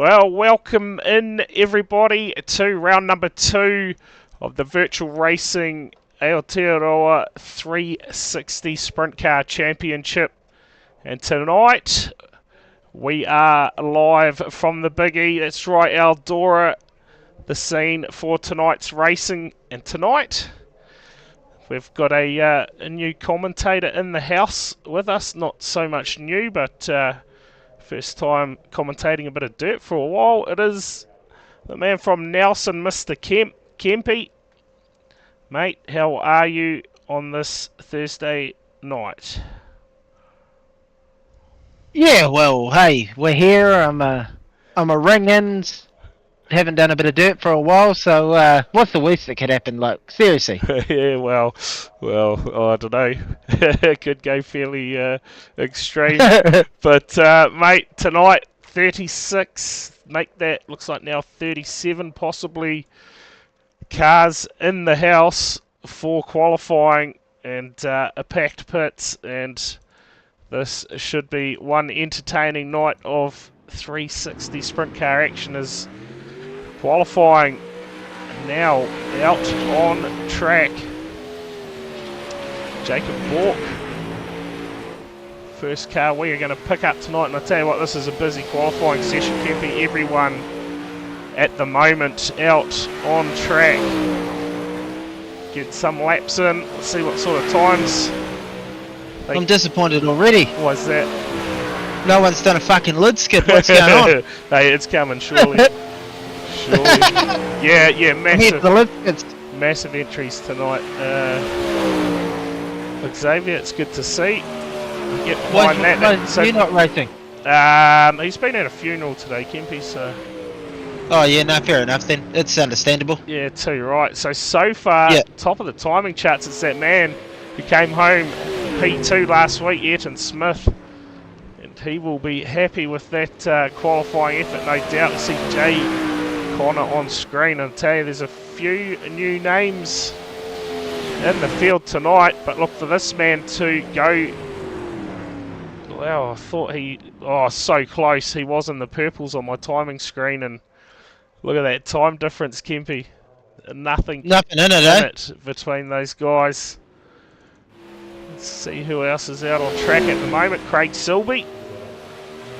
Well, welcome in everybody to round number 2 of the Virtual Racing Eldora 360 Sprint Car Championship. And tonight we are live from the biggie. That's right, Eldora, the scene for tonight's racing. And tonight we've got a new commentator in the house with us. Not so much new, but first time commentating a bit of dirt for a while. It is the man from Nelson, Mr. Kempy. Mate, how are you on this Thursday night? Yeah, well, hey, we're here. I'm a ring-ins. Haven't done a bit of dirt for a while, so what's the worst that could happen? Like, seriously. Yeah, well, I don't know. It could go fairly extreme. But, mate, tonight, 36. Make that, looks like now 37 possibly cars in the house for qualifying and a packed pits. And this should be one entertaining night of 360 sprint car action as qualifying now out on track. Jacob Bork, first car we are going to pick up tonight, and I tell you what, this is a busy qualifying session. Kempy, everyone at the moment out on track. Get some laps in, let's see what sort of times. I'm disappointed already. Why's that? No one's done a fucking lid skip. What's going on? Hey, it's coming, surely. Surely. Yeah, massive entries tonight. Xavier, it's good to see. Get behind that. So you're not racing? He's been at a funeral today, Kempy, so... Oh, yeah, no, fair enough then. It's understandable. Yeah, too right. So far, top of the timing charts, it's that man who came home P2 last week, Ayrton Smith. And he will be happy with that qualifying effort, no doubt. See Jay Connor on screen, and I tell you, there's a few new names in the field tonight, but look for this man to go. Wow, I thought so close. He was in the purples on my timing screen, and look at that time difference, Kempy. Nothing in it between those guys. Let's see who else is out on track at the moment. Craig Silby,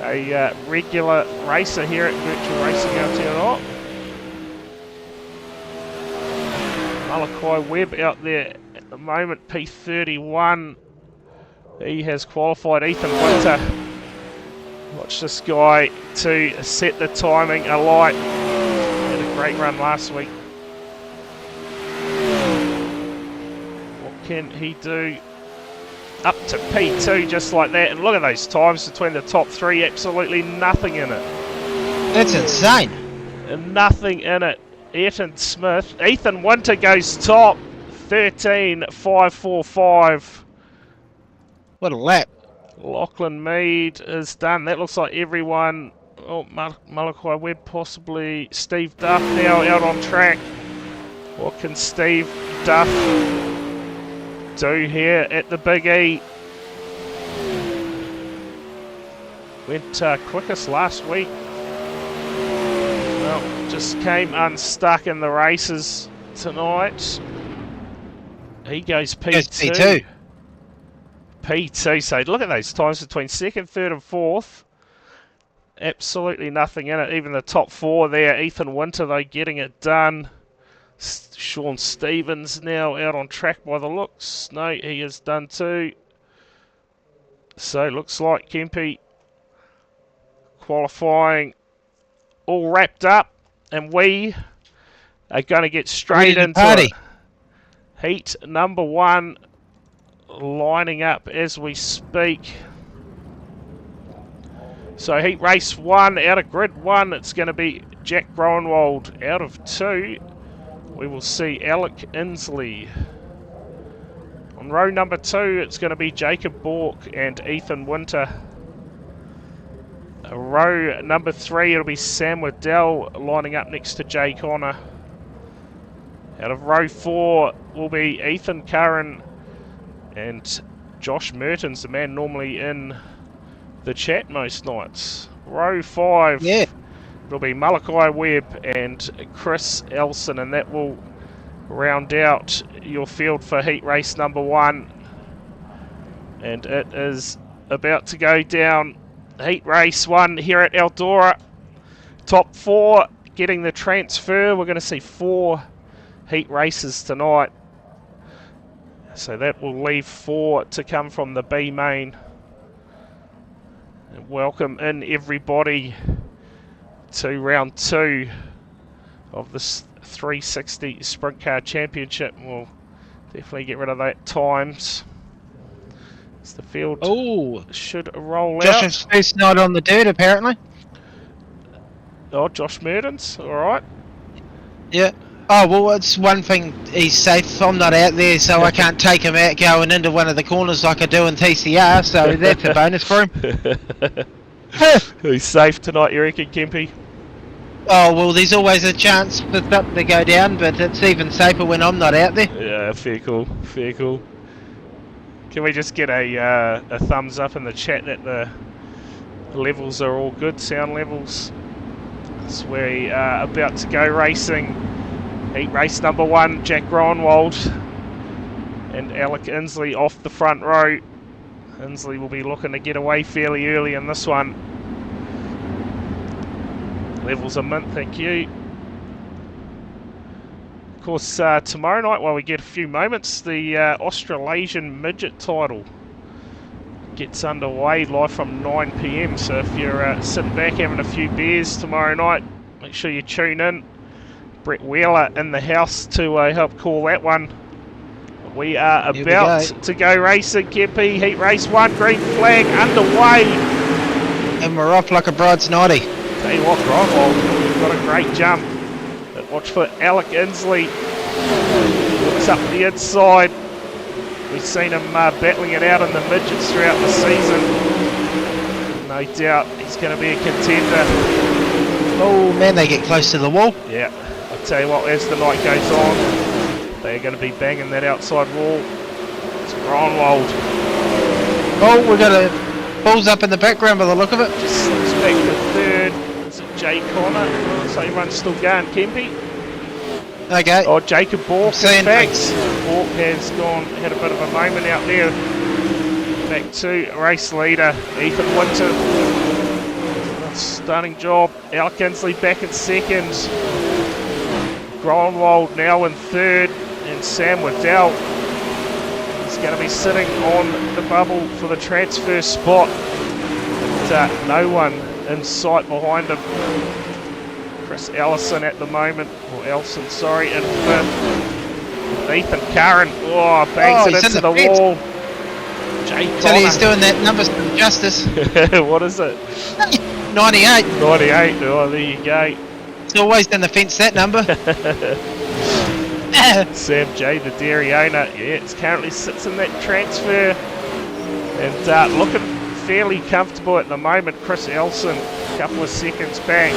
a regular racer here at Virtual Racing Aotearoa. Malachi Webb out there at the moment, P31. He has qualified. Ethan Winter. Watch this guy to set the timing alight. Had a great run last week. What can he do? Up to P2 just like that. And look at those times between the top three. Absolutely nothing in it. That's insane. And nothing in it. Ayrton Smith. Ethan Winter goes top. 13.545. What a lap. Lachlan Mead is done. That looks like everyone. Oh, Malachi Webb possibly. Steve Duff now out on track. What can Steve Duff do here at the Big E? Went quickest last week. Well, just came unstuck in the races tonight. He goes P2. P2, so look at those times between second, third and fourth. Absolutely nothing in it. Even the top four there. Ethan Winter, though, getting it done. Sean Stevens now out on track by the looks. No, he is done too. So looks like Kempy qualifying all wrapped up, and we are going to get straight into it. Heat number 1 lining up as we speak. So heat race 1 out of grid 1, it's going to be Jack Groenwald. Out of 2, we will see Alec Inslee. On row number 2, it's going to be Jacob Bork and Ethan Winter. Row number 3, it'll be Sam Waddell lining up next to Jay Connor. Out of row 4 will be Ethan Curran and Josh Mertens, the man normally in the chat most nights. Row 5, it'll be Malachi Webb and Chris Elson, and that will round out your field for heat race number 1. And it is about to go down. Heat race 1 here at Eldora. Top 4 getting the transfer. We're going to see 4 heat races tonight. So that will leave 4 to come from the B main. And welcome in everybody to round 2 of this 360 Sprint Car Championship. We'll definitely get rid of that times. As the field should roll out. Josh's first night on the dirt, apparently. Oh, Josh Murdens, alright. Yeah. Oh, well, it's one thing, he's safe. I'm not out there, so I can't take him out going into one of the corners like I do in TCR, so that's a bonus for him. He's safe tonight, you reckon, Kempy? Oh, well, there's always a chance for something to go down, but it's even safer when I'm not out there. Yeah, fair call, fair call. Can we just get a thumbs up in the chat that the levels are all good, sound levels? So we are about to go racing. Heat race number 1, Jack Gronwald and Alec Inslee off the front row. Inslee will be looking to get away fairly early in this one. Levels are mint, thank you. Of course, tomorrow night, while we get a few moments, the Australasian Midget title gets underway live from 9 PM. So if you're sitting back having a few beers tomorrow night, make sure you tune in. Brett Wheeler in the house to help call that one. We are about to go racing, Kempy. Heat race 1, green flag underway. And we're off like a bride's nighty. Tell you what, Gronwald, we've got a great jump. But watch for Alec Inslee. Looks up the inside. We've seen him battling it out in the midgets throughout the season. No doubt he's going to be a contender. Oh man, they get close to the wall. Yeah, I'll tell you what, as the night goes on, they're going to be banging that outside wall. It's Gronwald. Oh, we've got a balls up in the background by the look of it. Just slips back to third. Is it Jay Connor? So everyone's still going, Kempy. Okay. Oh, Jacob Bork is back. Things. Bork has had a bit of a moment out there. Back to race leader, Ethan Winter. Stunning job. Alec Inslee back in second. Gronwald now in third. And Sam Waddell is going to be sitting on the bubble for the transfer spot. But no one in sight behind him. Chris Ellison at the moment, or Elson, sorry, in fifth. Ethan Curran, bangs it into the wall. Jay Connor. Tell you he's doing that number some justice. What is it? 98. 98, oh there you go. It's always in the fence, that number. Sam J, the dairy owner, it's currently sits in that transfer. And looking fairly comfortable at the moment. Chris Elson, a couple of seconds back.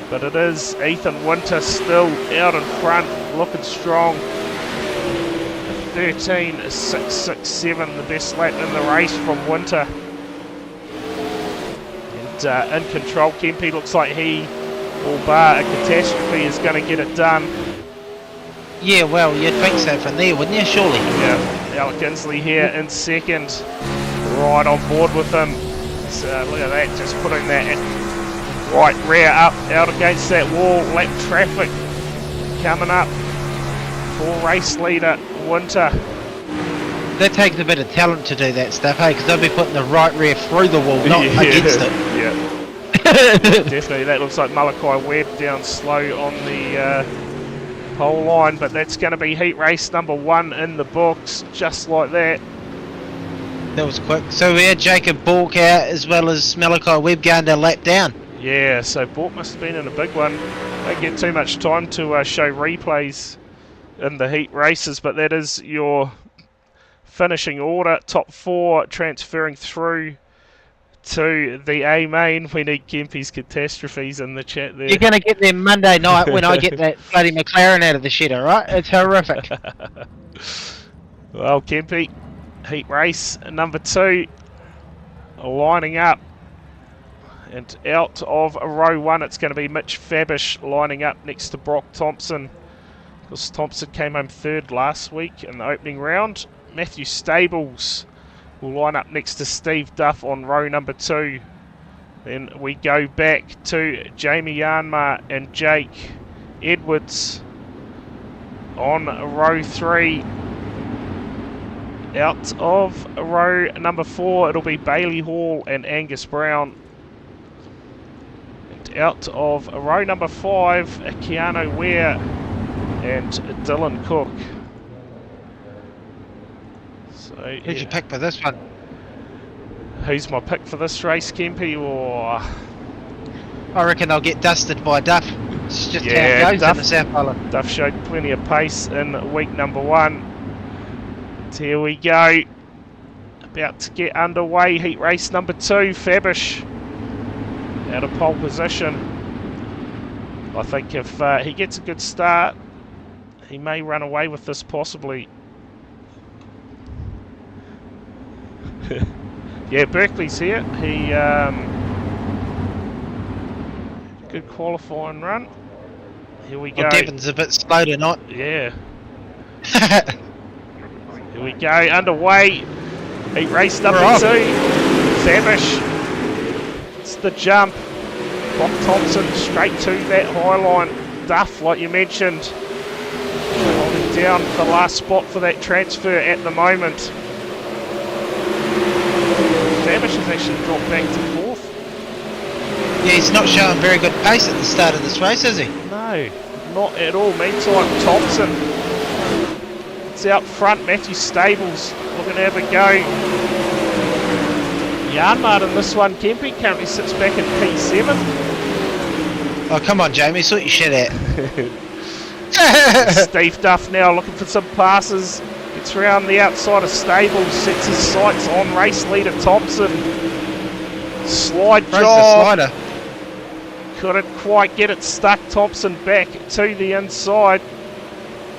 But it is Ethan Winter still out in front, looking strong. 13.667, the best lap in the race from Winter. And in control, Kempy looks like he, all bar a catastrophe, is going to get it done. Yeah, well, you'd think so from there, wouldn't you? Surely. Yeah, Alec Inslee here in second, right on board with him. So look at that, just putting that right rear up, out against that wall. Lap traffic coming up for race leader Winter. That takes a bit of talent to do that stuff, hey? Because they'll be putting the right rear through the wall, not against it. Yeah, definitely. That looks like Malachi Webb down slow on the pole line, but that's going to be heat race number 1 in the books, just like that. That was quick. So we had Jacob Bork out as well as Malachi Webb going to lap down. Yeah, so Bork must have been in a big one. Don't get too much time to show replays in the heat races, but that is your finishing order. Top 4 transferring through to the A main. We need Kempy's catastrophes in the chat there. You're going to get there Monday night when I get that bloody McLaren out of the shed, alright? It's horrific. Well, Kempy, heat race number 2 lining up. And out of row 1, it's going to be Mitch Fabish lining up next to Brock Thompson. Because Thompson came home 3rd last week in the opening round. Matthew Stables will line up next to Steve Duff on row number 2. Then we go back to Jamie Yarnmar and Jake Edwards on row 3. Out of row number 4, it'll be Bailey Hall and Angus Brown. And out of row number 5, Keanu Ware and Dylan Cook. So, Who'd you pick for this one? Who's my pick for this race, Kempy? Or I reckon I'll get dusted by Duff. It's just how yeah, it goes in the South Island. Duff showed plenty of pace in week number 1. So here we go. About to get underway. Heat race number 2. Fabish out of pole position. I think if he gets a good start, he may run away with this possibly. Yeah, Berkeley's here. He good qualifying run. Here we go. Well, Devon's a bit slow tonight. Yeah. Here we go, underway. Heat race number 2. Fabish. It's the jump. Brock Thompson straight to that high line. Duff, like you mentioned, holding down the last spot for that transfer at the moment. Fabish has actually dropped back to 4th. Yeah, he's not showing very good pace at the start of this race, is he? No, not at all. Meantime, Thompson, it's out front. Matthew Stables looking to have a go. Yarnmart in this one. Kempy currently sits back in P7. Oh, come on, Jamie, sort your shit out. Steve Duff now looking for some passes. Gets around the outside of Stables, sets his sights on race leader Thompson. Slide job. The slider. Couldn't quite get it stuck. Thompson back to the inside.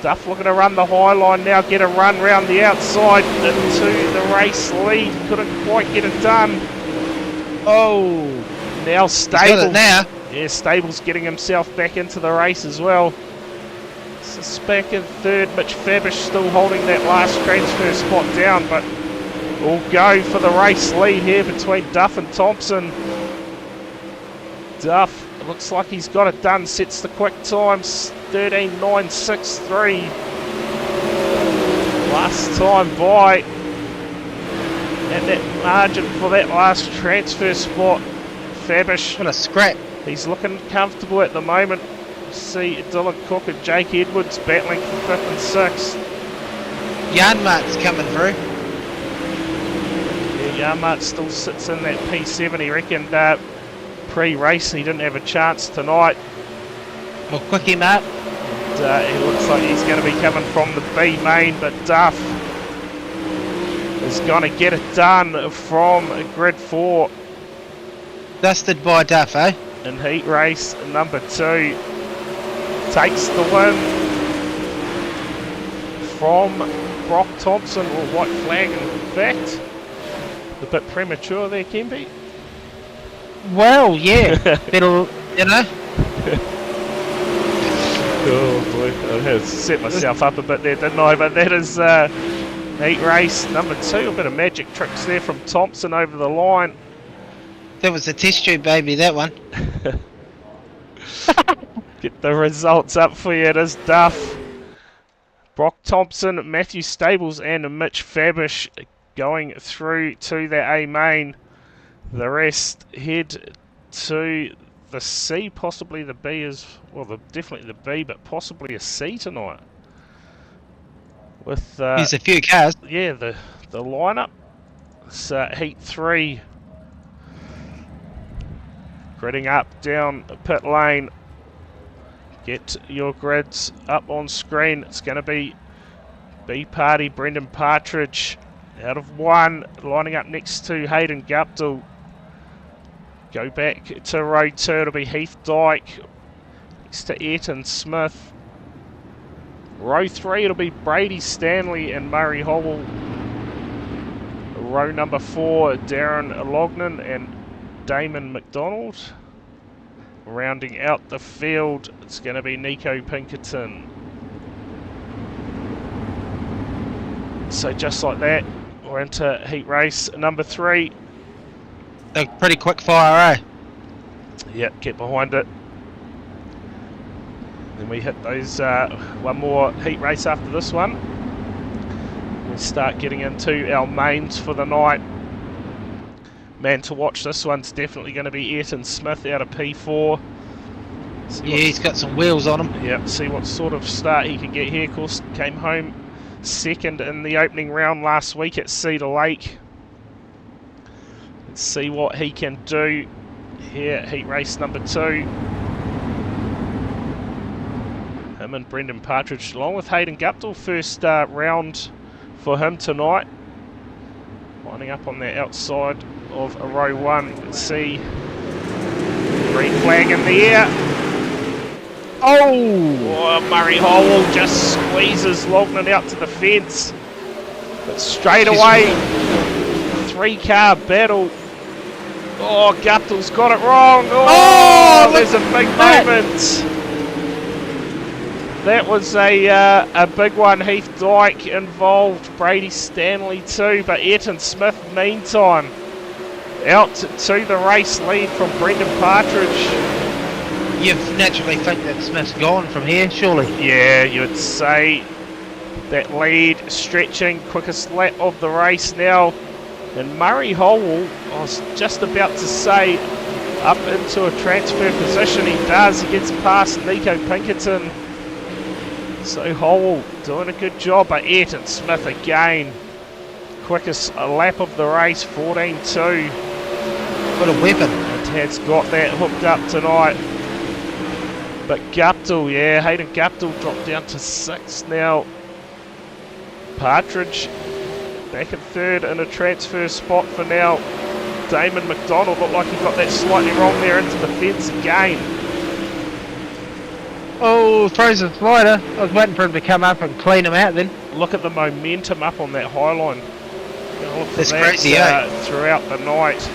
Duff looking to run the high line now, get a run round the outside into the race lead. Couldn't quite get it done. Oh, now Stables. He's got it now. Yeah, Stables getting himself back into the race as well. It's back in 3rd. Mitch Fabish still holding that last transfer spot down, but we'll go for the race lead here between Duff and Thompson. Duff, it looks like he's got it done, sets the quick times, 13.963. Last time by, and that margin for that last transfer spot, Fabish. What a scrap. He's looking comfortable at the moment. See Dylan Cook and Jake Edwards battling for 5th and 6th. Yarnmart's coming through. Yeah, Yarnmart still sits in that P7. He reckoned pre-race he didn't have a chance tonight. Well, quickie, Mart. It looks like he's going to be coming from the B main, but Duff is going to get it done from grid 4. Dusted by Duff, eh? In heat race number 2. Takes the win from Brock Thompson, or white flag in fact. A bit premature there, Kempy. Well, yeah. Better, you know. Oh boy, I have set myself up a bit there, didn't I? But that is heat race number 2. A bit of magic tricks there from Thompson over the line. That was a test tube, baby, that one. Get the results up for you. It is Duff, Brock Thompson, Matthew Stables and Mitch Fabish going through to the A main. The rest head to the C, possibly the B as well. Definitely the B, but possibly a C tonight. With there's a few cars. Yeah, the lineup. It's heat 3. Gridding up down pit lane. Get your grids up on screen. It's going to be B Party, Brendan Partridge out of 1, lining up next to Hayden Guptill. Go back to row 2, it'll be Heath Dyke next to Ayrton Smith. Row 3, it'll be Brady Stanley and Murray Hobble. Row number 4, Darren Lognan and Damon McDonald. Rounding out the field, it's going to be Nico Pinkerton. So just like that, we're into heat race number 3. They're pretty quick fire, eh? Yep, get behind it. Then we hit those one more heat race after this one. We start getting into our mains for the night. Man to watch this one's definitely going to be Ayrton Smith out of P4. Yeah, he's got some wheels on him. Yep, see what sort of start he can get here. Of course, came home second in the opening round last week at Cedar Lake. Let's see what he can do here, heat race number 2. Him and Brendan Partridge, along with Hayden Guptill, first round for him tonight. Lining up on the outside of a row 1. Let's see. Green flag in the air. Oh, Murray Howell just squeezes Lognan out to the fence. But straight away, 3-car battle. Oh, Guptill's got it wrong. Oh, there's a big moment. That was a big one. Heath Dyke involved, Brady Stanley too, but Ayrton Smith meantime out to the race lead from Brendan Partridge. You naturally think that Smith's gone from here, surely? Yeah, you would say that lead stretching, quickest lap of the race now. And Murray Howell, I was just about to say, up into a transfer position. He does, he gets past Nico Pinkerton. So Howell doing a good job, but Ayrton Smith again. Quickest lap of the race, 14.2. What a weapon. And has got that hooked up tonight. But Guptill, yeah, Hayden Guptill dropped down to 6 now. Partridge back in 3rd in a transfer spot for now. Damon McDonald looked like he got that slightly wrong there into the fence again. Oh, throws a slider. I was waiting for him to come up and clean him out then. Look at the momentum up on that high line. That's crazy, eh? Throughout the night.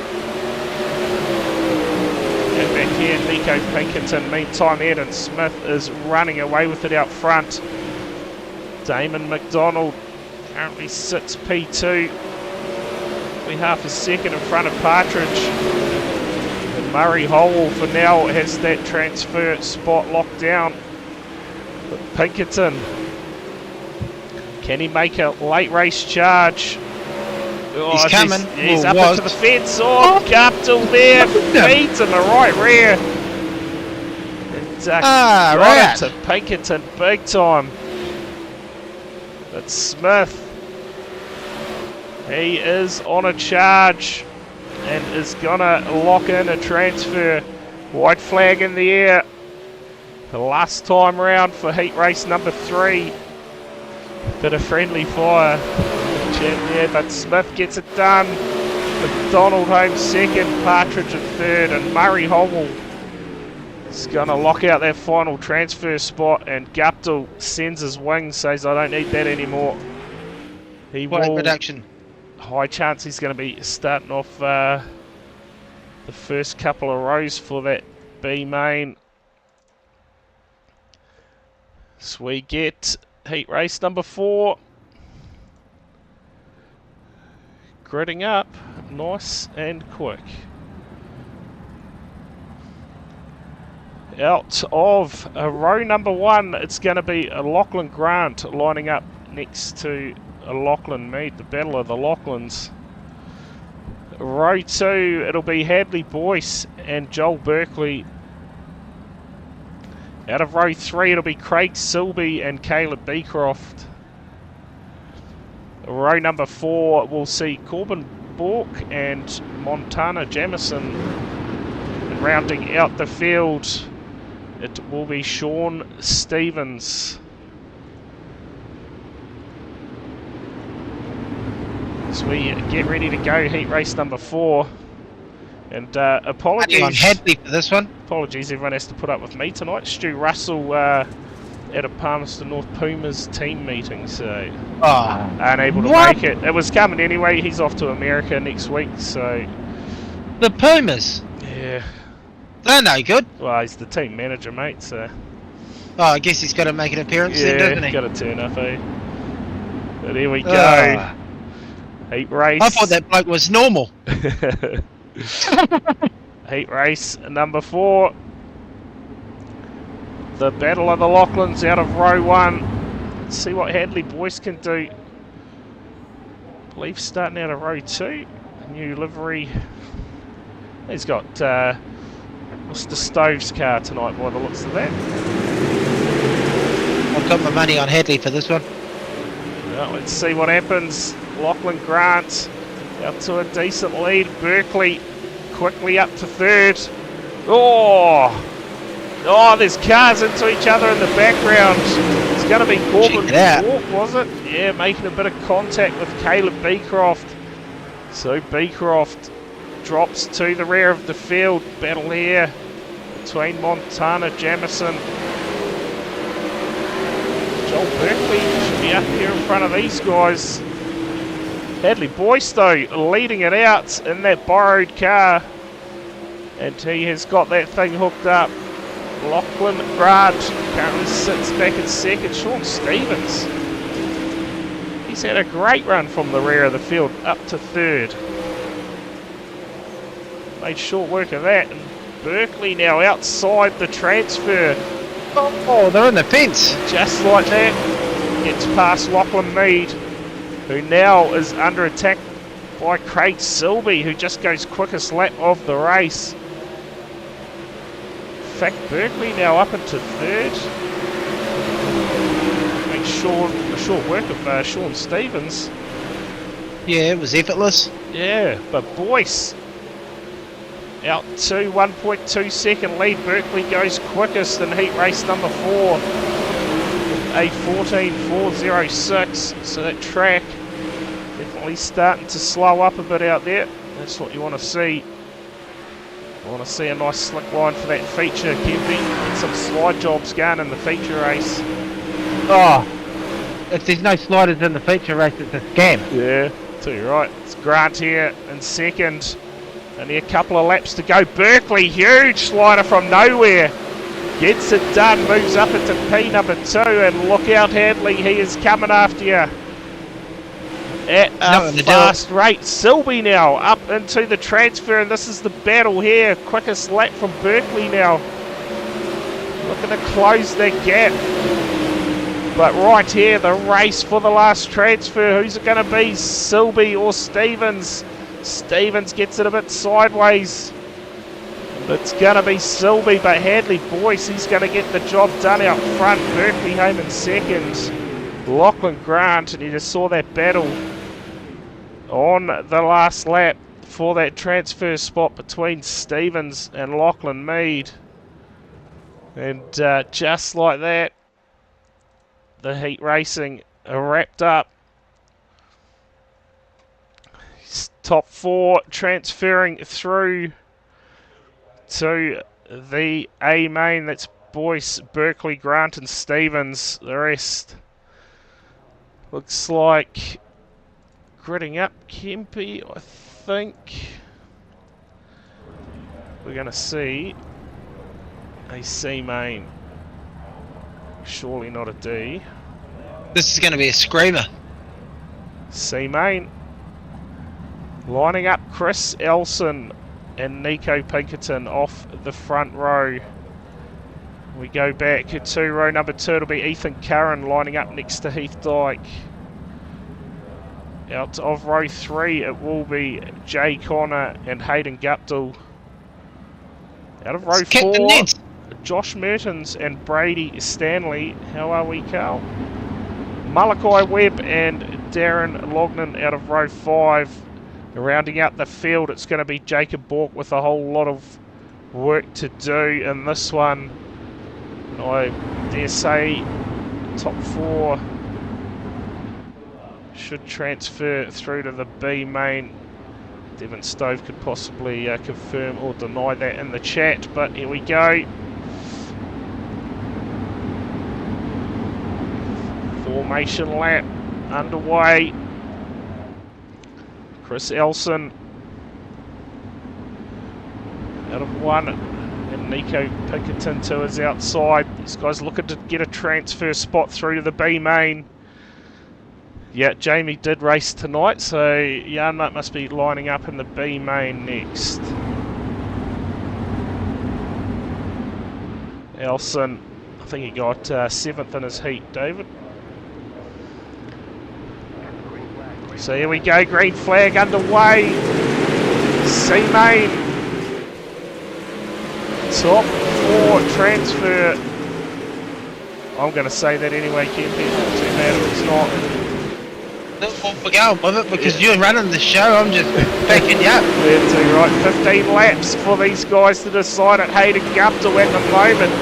And back here, Nico Pinkerton. Meantime, Ayrton Smith is running away with it out front. Damon McDonald currently sits P2. Only half a second in front of Partridge. And Murray Howell for now has that transfer spot locked down. But Pinkerton, can he make a late race charge? Oh, he's coming. He's up into the fence. Oh, Guptill there. Feeds in the right rear. And got it to Pinkerton big time. But Smith, he is on a charge and is gonna lock in a transfer. White flag in the air. The last time round for heat race number 3. Bit of friendly fire. Yeah, but Smith gets it done. McDonald home second, Partridge in 3rd, and Murray Howell is going to lock out that final transfer spot, and Guptill sends his wings, says I don't need that anymore. He will. Production. High chance he's going to be starting off the first couple of rows for that B main. So we get heat race number 4. Gridding up, nice and quick. Out of row number 1, it's going to be a Lachlan Grant lining up next to a Lachlan Mead, the Battle of the Lachlans. Row 2, it'll be Hadley Boyce and Joel Berkeley. Out of row 3, it'll be Craig Silby and Caleb Beecroft. Row number 4, we'll see Corbin Bork and Montana Jamison. And rounding out the field, it will be Sean Stevens. So we get ready to go, heat race number 4. And apologies. I'm happy for this one. Apologies, everyone has to put up with me tonight. Stu Russell at a Palmerston North Pumas team meeting, so unable to make it. It was coming anyway. He's off to America next week, so The Pumas. Yeah. They're no good. Well, he's the team manager, mate, so... Oh, I guess he's got to make an appearance then, doesn't he? got to turn up, eh? But here we go. Ah. Heat race. I thought that bloke was normal. Heat race number 4. The Battle of the Lachlan's out of row 1. Let's see what Hadley Boyce can do. I believe starting out of row 2. New livery. He's got Mr. Stove's car tonight by the looks of that. I've got my money on Hadley for this one. Well, let's see what happens. Lachlan Grant out to a decent lead. Berkeley quickly up to 3rd. Oh, there's cars into each other in the background. It's going to be Corbin Walk, was it? Yeah, making a bit of contact with Caleb Beecroft. So Beecroft drops to the rear of the field. Battle here between Montana, Jamison. Joel Berkeley should be up here in front of these guys. Hadley Boyce, though, leading it out in that borrowed car. And he has got that thing hooked up. Lachlan Grant currently sits back in 2nd. Sean Stevens. He's had a great run from the rear of the field up to 3rd. Made short work of that. And Berkeley now outside the transfer. Oh, they're in the fence. Just like that, gets past Lachlan Mead, who now is under attack by Craig Silby, who just goes quickest lap of the race. In fact, Berkeley now up into 3rd. Makes short work of Sean Stevens. Yeah, it was effortless. Yeah, but Boyce out to 1.2 second lead. Berkeley goes quickest in heat race number 4. A 14.406. So that track definitely starting to slow up a bit out there. That's what you want to see. I want to see a nice slick line for that feature, Kempy. And some slide jobs going in the feature race. Oh, if there's no sliders in the feature race, it's a scam. Yeah, too right. It's Grant here in 2nd. Only a couple of laps to go. Berkeley, huge slider from nowhere. Gets it done, moves up into P number 2, and look out Hadley, he is coming after you. At a fast rate. Silby now up into the transfer, and this is the battle here. Quickest lap from Berkeley now. Looking to close that gap. But right here, the race for the last transfer. Who's it going to be? Silby or Stevens? Stevens gets it a bit sideways. It's going to be Silby, but Hadley Boyce, he's going to get the job done out front. Berkeley home in 2nd. Lachlan Grant, and you just saw that battle on the last lap for that transfer spot between Stevens and Lachlan Mead. And just like that, the heat racing wrapped up. Top 4 transferring through to the A main. That's Boyce, Berkeley, Grant and Stevens. The rest looks like gridding up Kempy, I think. We're going to see a C main. Surely not a D. This is going to be a screamer. C main. Lining up Chris Elson and Nico Pinkerton off the front row. We go back to row number 2. It'll be Ethan Curran lining up next to Heath Dyke. Out of row 3, it will be Jay Connor and Hayden Guptill. Out of row 4, Josh Mertens and Brady Stanley. How are we, Carl? Malachi Webb and Darren Lognan out of row 5. Rounding out the field, it's going to be Jacob Bork with a whole lot of work to do in this one. I dare say top 4 should transfer through to the B main. Devon Stove could possibly confirm or deny that in the chat, but here we go. Formation lap underway. Chris Elson out of 1. And Nico Pinkerton to his outside. These guys looking to get a transfer spot through to the B main. Yeah, Jamie did race tonight, so Yarnut must be lining up in the B main next. Elson, I think he got 7th in his heat, David. So here we go, green flag underway. C main. Top 4 transfer. I'm going to say that anyway, Kempy. It doesn't matter if it's not. We're going with it because you're running the show. I'm just backing you up. That's right. 15 laps for these guys to decide at Hayden Guptill at the moment.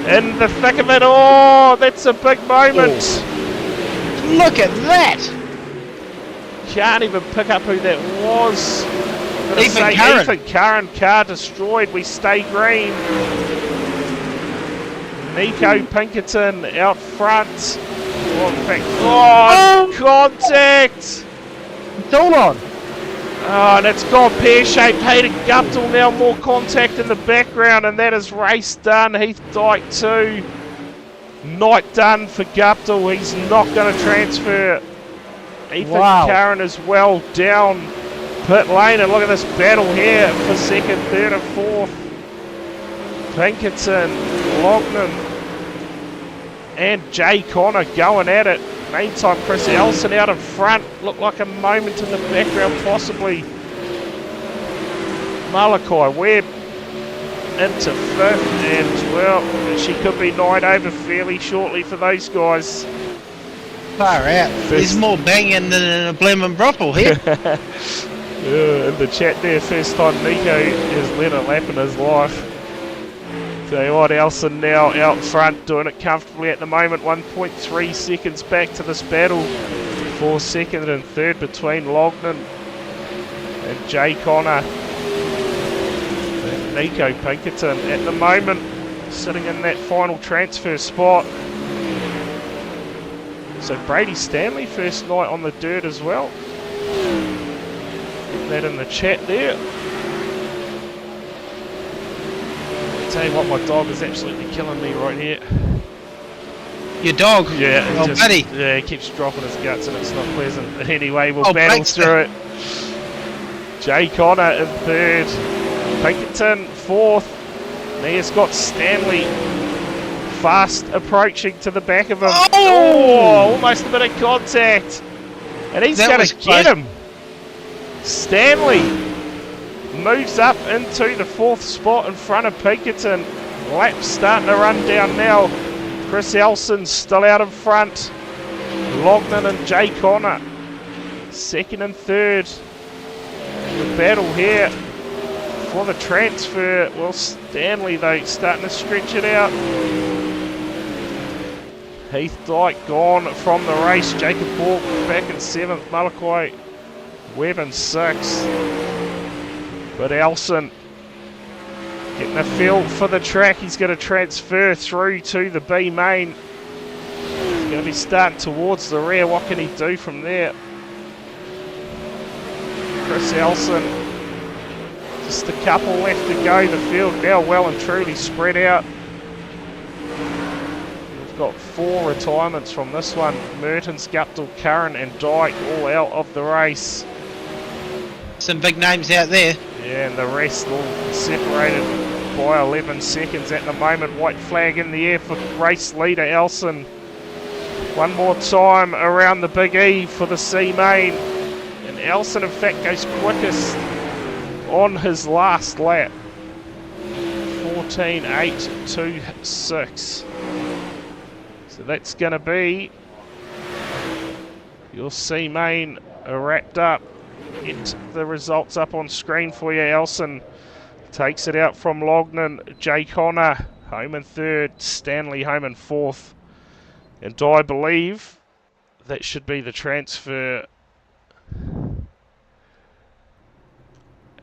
In the thick of it. Oh, that's a big moment. Oh. Look at that. Can't even pick up who that was. Ethan Curran. Ethan Curran, car destroyed. We stay green. Nico Pinkerton out front. Oh, in fact, contact! It's all on. Oh, and it's gone pear-shaped. Hayden Guptill now more contact in the background, and that is race done. Heath Dyke 2. Night done for Guptill. He's not going to transfer. Ethan Curran as well down pit lane, and look at this battle here for 2nd, 3rd and 4th. Pinkerton, Lognan and Jay Connor going at it. Meantime, Chris Elson out in front. Looked like a moment in the background, possibly. Malachi Webb into 5th, and well, she could be 9 over fairly shortly for those guys. Far out. There's more banging than a blooming brothel here. In the chat there, first time Nico has led a lap in his life. So what, Elson now out front, doing it comfortably at the moment. 1.3 seconds back to this battle for 2nd and 3rd between Lognan and Jay Connor. And Nico Pinkerton at the moment sitting in that final transfer spot. So Brady Stanley first night on the dirt as well. Put that in the chat there. Tell you what, my dog is absolutely killing me right here. Your dog? Yeah, buddy. Yeah, he keeps dropping his guts and it's not pleasant. But anyway, we'll battle through it. Jay Connor in 3rd. Pinkerton 4th. There's got Stanley fast approaching to the back of him. Oh, almost a bit of contact. And he's going to get him. Stanley moves up into the 4th spot in front of Pinkerton. Laps starting to run down now. Chris Elson still out in front. Lognan and Jay Connor 2nd and 3rd. The battle here for the transfer. Well, Stanley though starting to stretch it out. Heath Dyke gone from the race. Jacob Borg back in 7th. Malachi Webb in 6th. But Elson getting a feel for the track. He's going to transfer through to the B main. He's going to be starting towards the rear. What can he do from there? Chris Elson. Just a couple left to go. The field now well and truly spread out. We've got 4 retirements from this one. Mertens, Guptill, Curran and Dyke all out of the race. Some big names out there. Yeah, and the rest all separated by 11 seconds at the moment. White flag in the air for race leader Elson. One more time around the Big E for the C main. And Elson in fact goes quickest on his last lap. 14.826. So that's going to be your C main wrapped up. Get the results up on screen for you. Elson takes it out from Lognan. Jay Connor home in 3rd. Stanley home in 4th. And I believe that should be the transfer.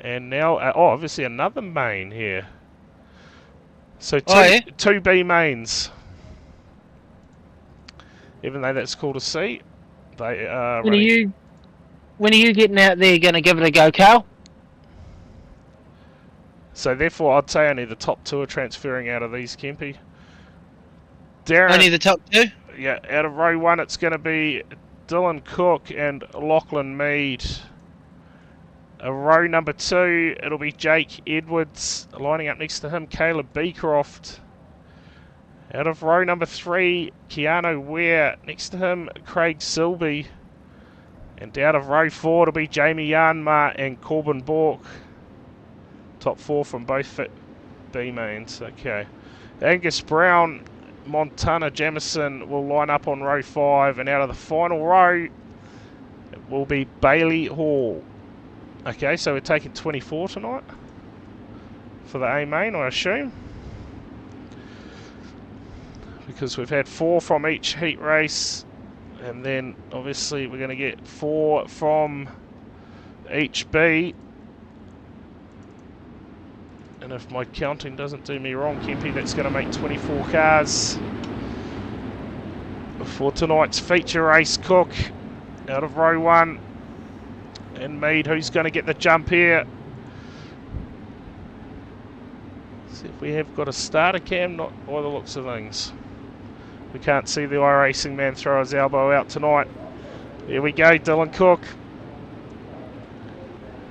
And now, obviously another main here. So two B mains. Even though that's called a C, they are. When are you getting out there going to give it a go, Carl? So therefore, I'd say only the top 2 are transferring out of these, Kempy. Darren, Only the top 2? yeah, out of row 1, it's going to be Dylan Cook and Lachlan Mead. Row number 2, it'll be Jake Edwards. Lining up next to him, Caleb Beecroft. Out of row number 3, Keanu Ware. Next to him, Craig Silby. And out of row 4, it'll be Jamie Yanma and Corbin Bork. Top 4 from both B mains. Okay. Angus Brown, Montana Jamison will line up on row 5. And out of the final row, it will be Bailey Hall. Okay, so we're taking 24 tonight for the A main, I assume. Because we've had 4 from each heat race. And then obviously we're going to get 4 from each B. And if my counting doesn't do me wrong, Kempy, that's going to make 24 cars for tonight's feature race. Cook out of row 1. And Mead, who's going to get the jump here? See if we have got a starter cam, not by the looks of things. We can't see the iRacing man throw his elbow out tonight. Here we go, Dylan Cook.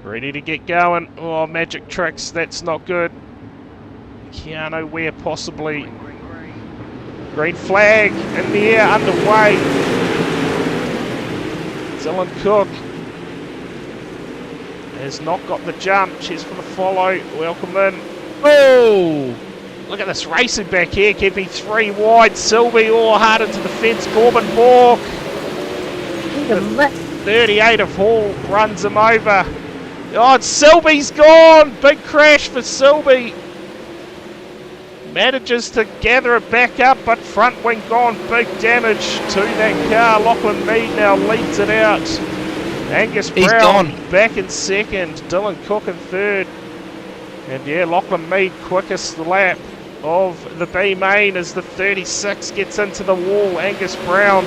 Ready to get going. Oh, magic tricks, that's not good. Keanu Ware possibly. Green flag in the air, underway. Dylan Cook has not got the jump. Cheers for the follow. Welcome in. Oh! Look at this racing back here. Keeping 3 wide. Sylvie hard into the fence. Corbin Bork. 38 of Hall runs him over. Oh, Sylvie's gone. Big crash for Sylvie. Manages to gather it back up, but front wing gone. Big damage to that car. Lachlan Mead now leads it out. Angus Brown back in second. Dylan Cook in third. And yeah, Lachlan Mead quickest lap of the B main as the 36 gets into the wall. Angus Brown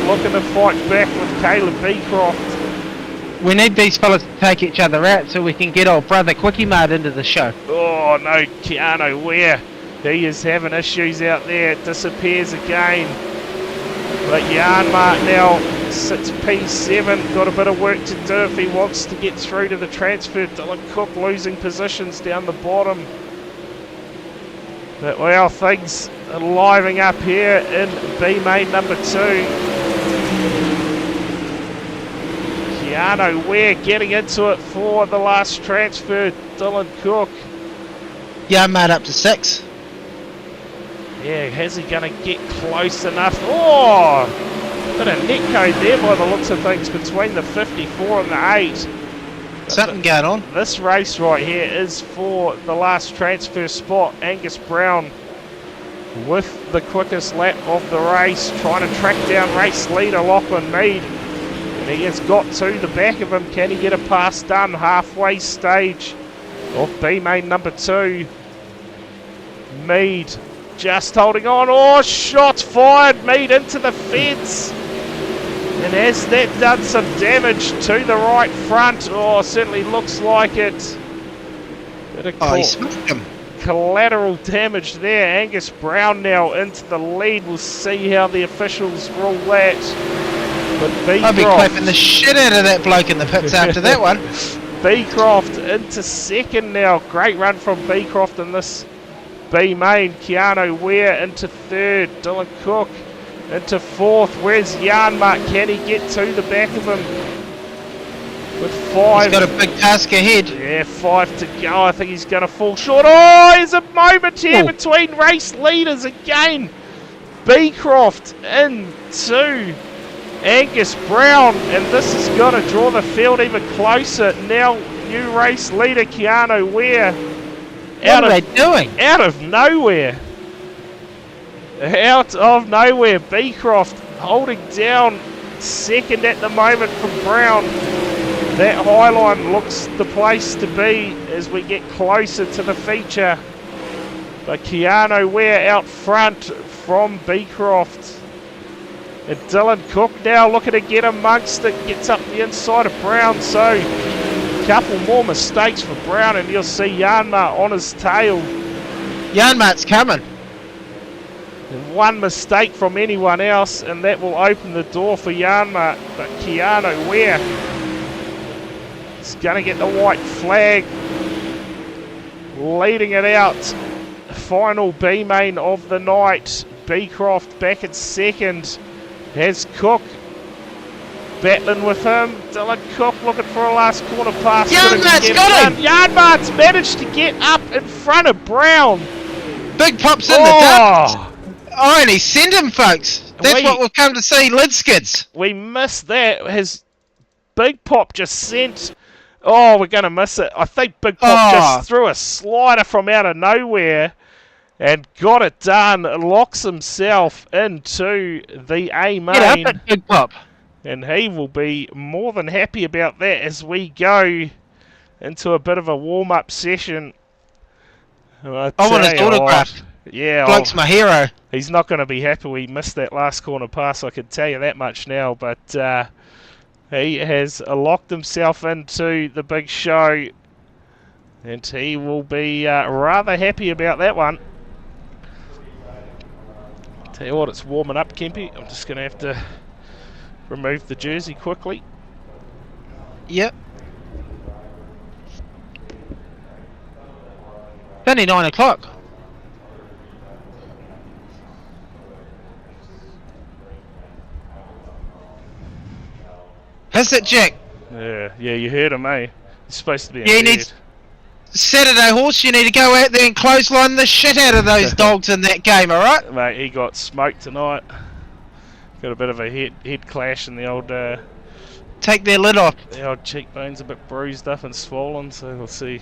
looking to fight back with Caleb Beecroft. We need these fellas to take each other out so we can get old brother Quickie Mart into the show. Oh no, Keanu Ware. He is having issues out there. It disappears again. But Yanma now sits P7. Got a bit of work to do if he wants to get through to the transfer. Dylan Cook losing positions down the bottom. But well, things are living up here in B main number 2. Keanu Ware getting into it for the last transfer. Dylan Cook. Yanma up to 6. Yeah, is he going to get close enough? Oh! Bit of netcode there by the looks of things between the 54 and the 8. Something going on. This race right here is for the last transfer spot. Angus Brown with the quickest lap of the race, trying to track down race leader Lachlan Mead. And he has got to the back of him. Can he get a pass done? Halfway stage of B main number 2. Mead just holding on. Oh, shots fired. Mead into the fence. And has that done some damage to the right front? Oh, certainly looks like it. He smoked him. Collateral damage there. Angus Brown now into the lead. We'll see how the officials rule that. But I'll be clapping the shit out of that bloke in the pits after that one. Beecroft into second now. Great run from Beecroft in this B main. Keanu Ware into third. Dylan Cook into fourth. Where's Yanma? Can he get to the back of him? With 5. He's got a big task ahead. Yeah, 5 to go. I think he's going to fall short. Oh, there's a moment here between race leaders again. Beecroft into Angus Brown. And this is going to draw the field even closer. Now, new race leader Keanu Ware. What are they doing? Out of nowhere. Out of nowhere. Beecroft holding down second at the moment from Brown. That high line looks the place to be as we get closer to the feature. But Keanu Ware out front from Beecroft. And Dylan Cook now looking to get amongst it. Gets up the inside of Brown. So Couple more mistakes for Brown, and you'll see Janma on his tail. Janmart's coming. And one mistake from anyone else, and that will open the door for Janma. But Keanu Ware is going to get the white flag, leading it out. Final B main of the night. Beecroft back at second. Has Cook battling with him. Dylan Cook looking for a last corner pass. Janmart's got him! Janmart's managed to get up in front of Brown. Big Pop's in the duck. Oh, and he sent him, folks. That's what we've come to see, lid skids. We missed that. His Big Pop just sent... Oh, we're going to miss it. I think Big Pop just threw a slider from out of nowhere and got it done. Locks himself into the A main. Get up at Big Pop. And he will be more than happy about that as we go into a bit of a warm-up session. I want his autograph. Yeah, Bloke's my hero. He's not going to be happy we missed that last corner pass, I can tell you that much now. But he has locked himself into the big show, and he will be rather happy about that one. Tell you what, it's warming up, Kempy. I'm just going to have to remove the jersey quickly. Yep. It's only 9 o'clock. How's it, Jack? Yeah, you heard him, eh? He's supposed to be in bed. Saturday horse, you need to go out there and clothesline the shit out of those dogs in that game, alright? Mate, he got smoked tonight. Got a bit of a head clash and the old... take their lid off. The old cheekbone's a bit bruised up and swollen, so we'll see.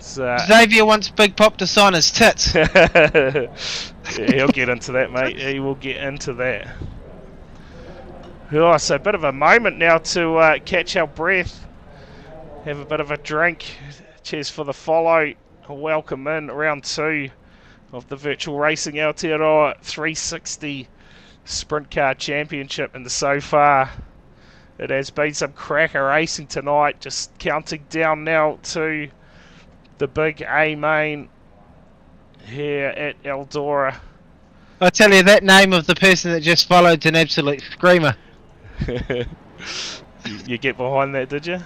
Xavier wants Big Pop to sign his tits. Yeah, he'll get into that, mate. He will get into that. Oh, so a bit of a moment now to catch our breath, have a bit of a drink. Cheers for the follow. Welcome in round 2 of the virtual racing Aotearoa 360 Sprint Car Championship, and so far it has been some cracker racing tonight. Just counting down now to the big A main here at Eldora. I tell you, that name of the person that just followed's an absolute screamer. You get behind that, did you?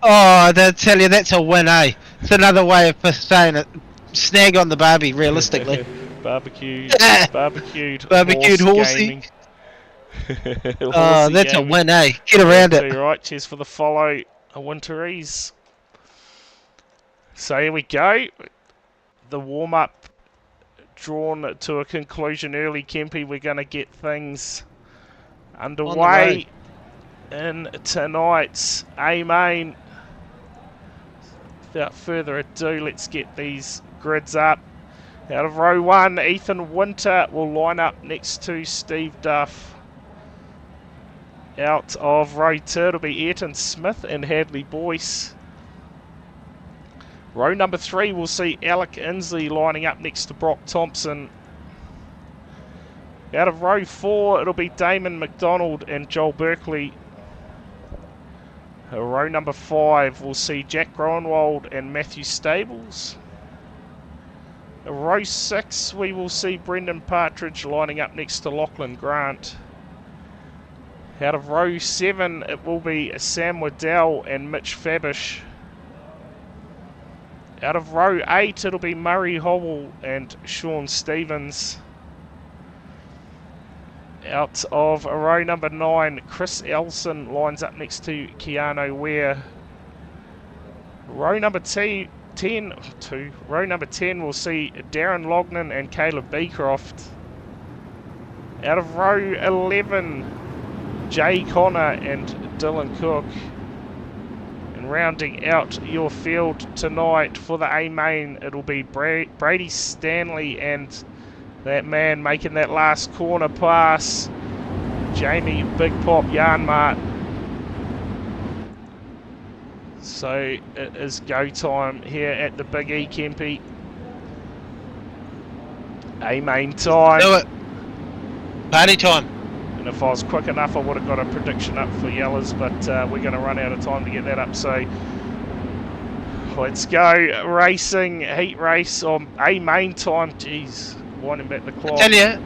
Oh, they'll tell you, that's a win, eh? It's another way of saying it. Snag on the Barbie, realistically. Barbecued horsey. Oh, that's gaming. A win, eh? Get around it. Right, cheers for the follow, a winter ease. So here we go. The warm-up drawn to a conclusion early, Kempy. We're going to get things underway in tonight's A main. Without further ado, let's get these grids up. Out of row 1, Ethan Winter will line up next to Steve Duff. Out of row 2, it'll be Ayrton Smith and Hadley Boyce. Row number 3, we'll see Alec Inslee lining up next to Brock Thompson. Out of row 4, it'll be Damon McDonald and Joel Berkeley. Row number 5, we'll see Jack Groenwald and Matthew Stables. Row 6, we will see Brendan Partridge lining up next to Lachlan Grant. Out of row 7, it will be Sam Waddell and Mitch Fabish. Out of row 8, it'll be Murray Howell and Sean Stevens. Out of row number 9, Chris Elson lines up next to Keanu Ware. Row number 10, we'll see Darren Lognan and Caleb Beecroft. Out of row 11, Jay Connor and Dylan Cook. And rounding out your field tonight for the A main, it'll be Brady Stanley and that man making that last corner pass, Jamie Big Pop Janmart. So it is go time here at the Big E, Kempy. A main time. Do it. Party time. And if I was quick enough, I would have got a prediction up for yellows, but we're going to run out of time to get that up. So let's go racing, heat race on a main time. Jeez, winding back the clock. I tell you,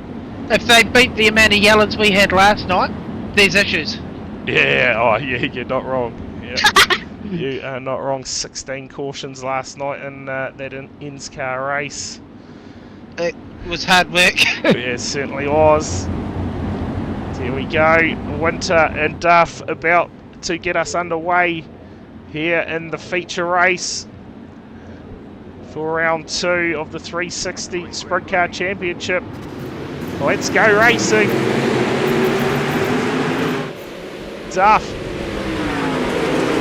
if they beat the amount of yellows we had last night, there's issues. Yeah, oh yeah, you're not wrong. Yeah. You are not wrong. 16 cautions last night in that ins car race. It was hard work. Yeah, it certainly was. Here we go. Winter and Duff about to get us underway here in the feature race for round 2 of the 360 Sprint Car Championship. Let's go racing. Duff.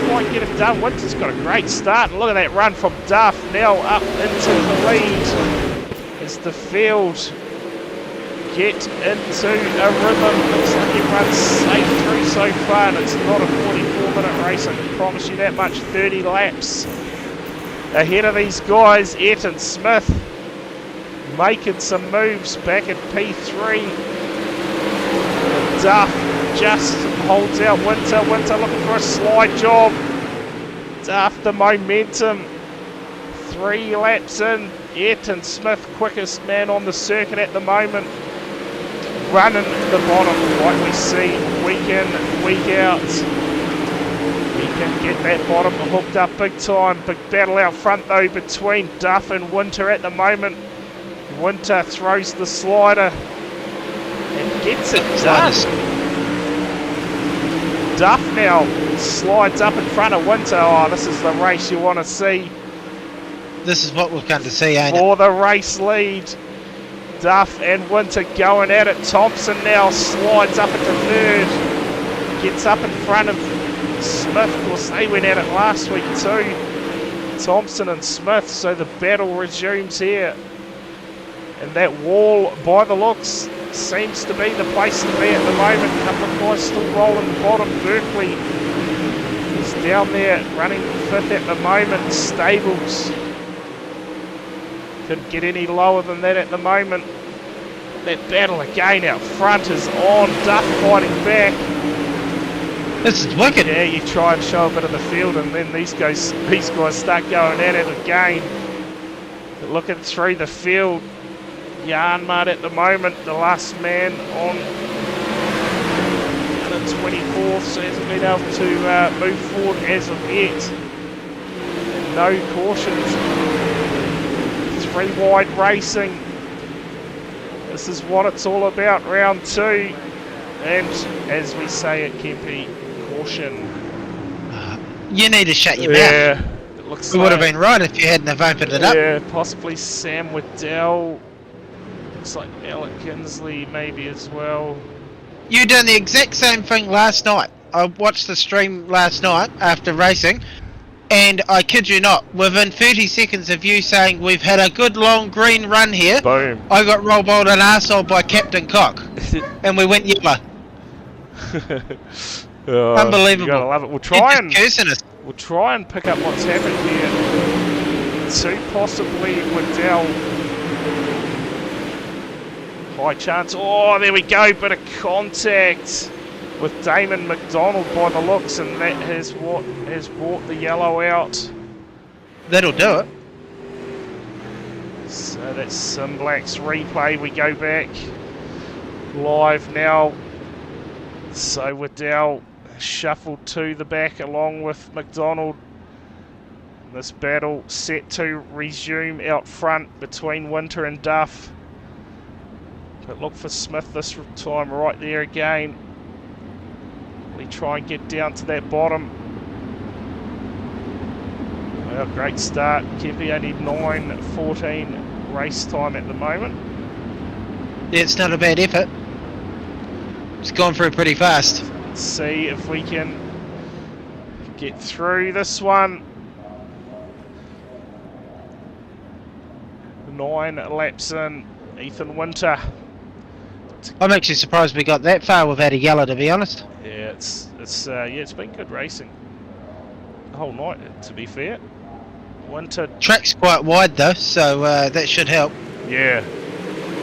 Might get it done. Winter's got a great start. Look at that run from Duff. Now up into the lead as the field get into a rhythm. Looks like everyone's safe through so far, and it's not a 44-minute race, I can promise you that much. 30 laps ahead of these guys. Ayrton Smith making some moves back at P3. Duff just holds out Winter. Winter looking for a slide job. Duff the momentum. 3 laps in. Ayrton Smith, quickest man on the circuit at the moment. Running the bottom like we see week in, week out. He can get that bottom hooked up big time. Big battle out front though between Duff and Winter at the moment. Winter throws the slider and gets it done. Duff now slides up in front of Winter. Oh, this is the race you want to see. This is what we've come to see, ain't it? For the race lead. Duff and Winter going at it. Thompson now slides up into 3rd. Gets up in front of Smith. Of course, they went at it last week too. Thompson and Smith. So the battle resumes here. And that wall, by the looks, seems to be the place to be at the moment. A couple of guys still rolling bottom. Berkeley is down there running 5th at the moment. Stables couldn't get any lower than that at the moment. That battle again out front is on. Duff fighting back. This is wicked. Yeah, you try and show a bit of the field, and then these guys start going at it again. But looking through the field, Yarnmud at the moment, the last man on the 24th, so hasn't been able to move forward as of yet. And no cautions. 3 wide racing. This is what it's all about, round 2. And as we say at Kempe, caution. You need to shut your mouth. It looks like, would have been right if you hadn't have opened it up. Yeah, possibly Sam Waddell. Looks like Alec Kinsley maybe as well. You done the exact same thing last night. I watched the stream last night after racing, and I kid you not, within 30 seconds of you saying we've had a good long green run here, boom, I got rolled an arsehole by Captain Cock, and we went yellow. Unbelievable. You gotta love it. We'll try and pick up what's happened here. To possibly Waddell. High chance. Oh, there we go. Bit of contact with Damon McDonald by the looks, and that has brought the yellow out. That'll do it. So that's Simblack's replay. We go back live now. So Waddell shuffled to the back along with McDonald. This battle set to resume out front between Winter and Duff. But look for Smith this time right there again. We try and get down to that bottom. Well, great start. Kepi only 9:14 race time at the moment. Yeah, it's not a bad effort. It's gone through pretty fast. Let's see if we can get through this one. 9 laps in. Ethan Winter. I'm actually surprised we got that far without a yellow, to be honest. Yeah, it's been good racing the whole night, to be fair. Winter track's quite wide though, so that should help. Yeah.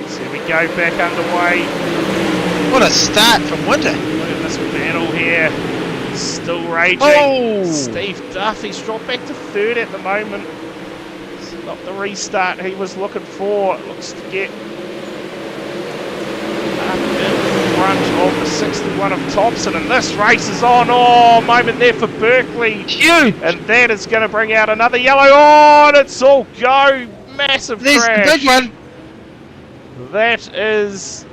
So we go back underway. What a start from Winter. Look at this battle here. Still raging. Oh! Steve Duffy's dropped back to third at the moment. It's not the restart he was looking for. Looks to get up in front of the 61 of Thompson, and this race is on. Oh, moment there for Berkeley. Huge! And that is going to bring out another yellow. Oh, and it's all go. Massive There's crash. the big one. That is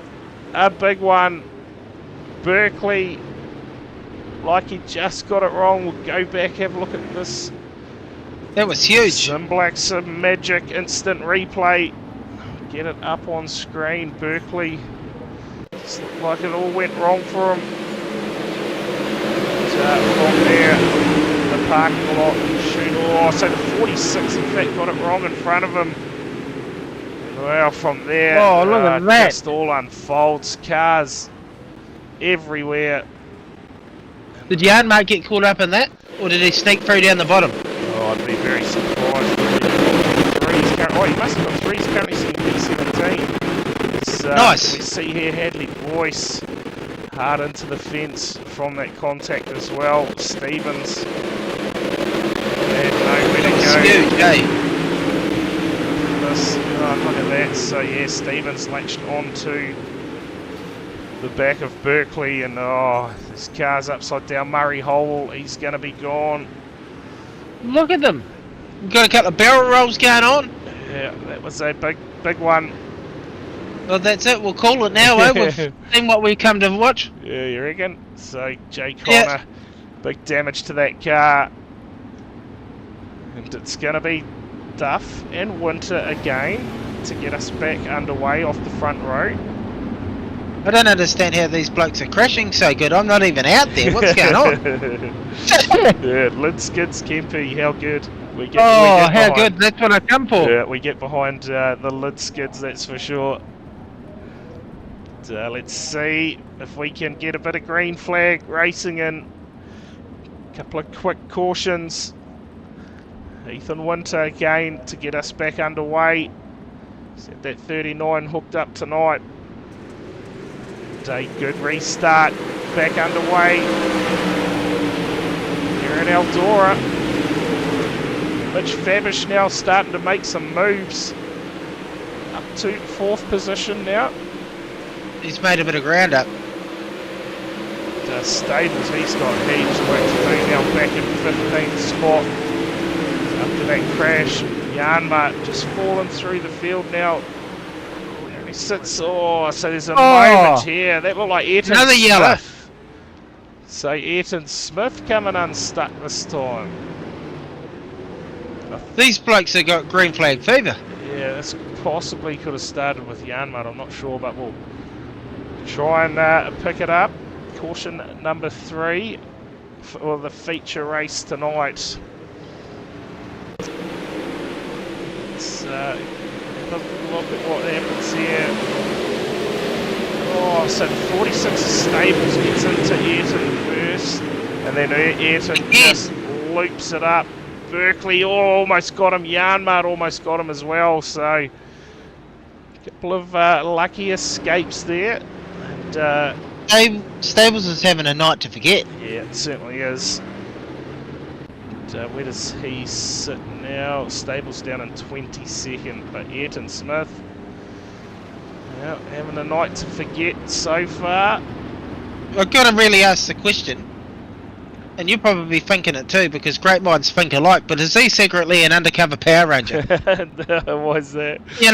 a big one. Berkeley, like he just got it wrong. We'll go back, have a look at this. That was huge. Some black, some magic, instant replay. Get it up on screen. Berkeley, just looked like it all went wrong for him. From there, the parking lot, shoot. Oh, so the 46 in fact got it wrong in front of him. Well, from there, oh, look at that. just all unfolds. Cars everywhere. Did Yarnmark get caught up in that? Or did he sneak through down the bottom? Oh, I'd be very surprised. Oh, he must have got threes currently sitting P17. Nice. We see here Hadley Boyce hard into the fence from that contact as well. Stevens had nowhere to go. Huge, eh? Look at that. So yeah, Stevens latched onto the back of Berkeley, and oh, this car's upside down. Murray Hole, he's going to be gone. Look at them. We've got a couple of barrel rolls going on. Yeah, that was a big one. Well, that's it. We'll call it now, eh? We've seen what we come to watch. Yeah, you reckon? So Jay Connor, big damage to that car. And it's going to be Duff and Winter again to get us back underway off the front row. I don't understand how these blokes are crashing so good. I'm not even out there. What's going on? Yeah, lid skids, Kempe, how good. We get how behind. good. That's what I come for. Yeah, we get behind the lid skids, that's for sure. Let's see if we can get a bit of green flag racing in. A couple of quick cautions. Ethan Winter again to get us back underway. Set that 39 hooked up tonight. A good restart, back underway. Here in Eldora. Mitch Fabish now starting to make some moves. Up to 4th position now. He's made a bit of ground up. Stables, he's got heaps of work to do now, back in 15th spot. After that crash, Yarnmark just falling through the field now. He sits, so there's a moment here. That looked like Ayrton Another Smith. yellow. So Ayrton Smith coming unstuck this time. These blokes have got green flag fever. Yeah, this possibly could have started with Yarnmark, I'm not sure, but we'll try and pick it up. Caution number 3 for the feature race tonight. Let's have a look at what happens here. Oh, so 46 Stables gets into Ayrton first, and then Ayrton just loops it up. Berkeley almost got him, Yarnmark almost got him as well, so a couple of lucky escapes there. And Stables is having a night to forget. yeah, it certainly is. And, where does he sit now? Stables down in 22nd, but Ayrton Smith, well, having a night to forget so far. I've got to really ask the question, and you're probably thinking it too, because great minds think alike, but is he secretly an undercover Power Ranger? Why is that? You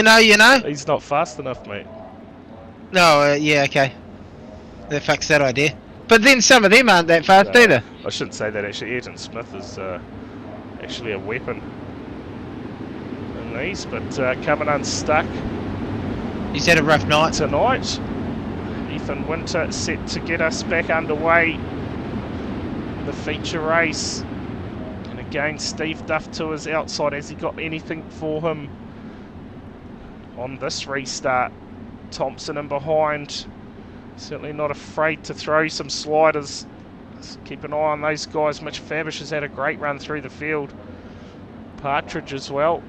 know? He's not fast enough, mate. No, yeah, okay. That fucks that idea. But then some of them aren't that fast either. I shouldn't say that actually. Ayrton Smith is actually a weapon in these, but coming unstuck. He's had a rough night tonight. Ethan Winter set to get us back underway. The feature race. And again, Steve Duff to his outside. Has he got anything for him on this restart? Thompson in behind. Certainly not afraid to throw some sliders. Let's keep an eye on those guys. Mitch Fabish has had a great run through the field. Partridge as well.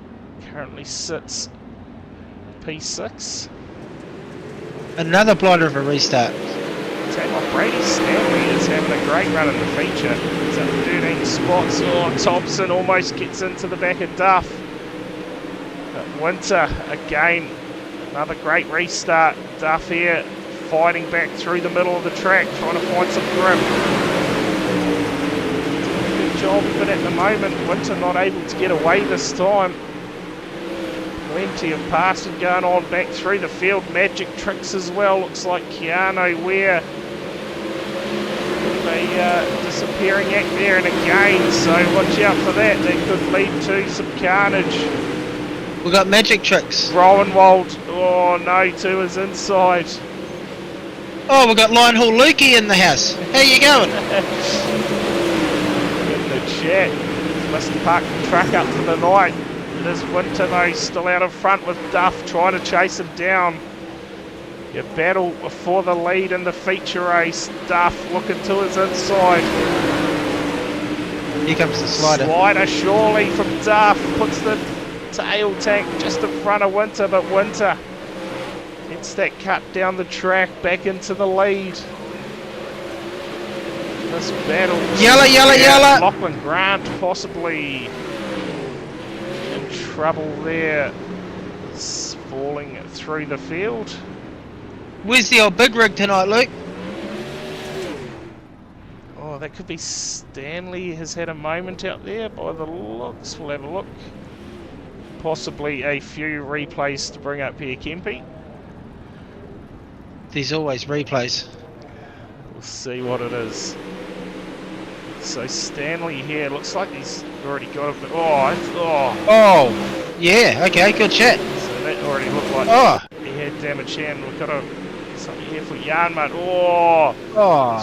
Currently sits P6. Another blighter of a restart. Tell what, Brady Stanley is having a great run in the feature. He's up 13 spots. Oh, Thompson almost gets into the back of Duff. But Winter, again, another great restart. Duff here, fighting back through the middle of the track, trying to find some grip. Good job, but at the moment, Winter not able to get away this time. Plenty of passing going on back through the field. Magic tricks as well. Looks like Keanu Ware. A disappearing act there, and again, so watch out for that. That could lead to some carnage. We got magic tricks. Rowanwold, oh no, to his inside. Oh, we got Lionhaul Lukey in the house. How you going? In the chat, must have parked the truck up for the night. It is Winter though, still out in front with Duff, trying to chase him down. You battle for the lead in the feature race. Duff looking to his inside. Here comes the slider. Slider surely from Duff, puts the tail tank just in front of Winter, but Winter gets that cut down the track, back into the lead. This battle. Yellow. Lachlan Grant possibly in trouble there. Falling through the field. Where's the old big rig tonight, Luke? Oh, that could be Stanley has had a moment out there by the looks. We'll have a look. Possibly a few replays to bring up here, Kempy. There's always replays. We'll see what it is. So Stanley here, looks like he's already got a bit. Oh, yeah, okay, good chat. So that already looked like he had damage here, and we've got something here for Yarnmart. Oh,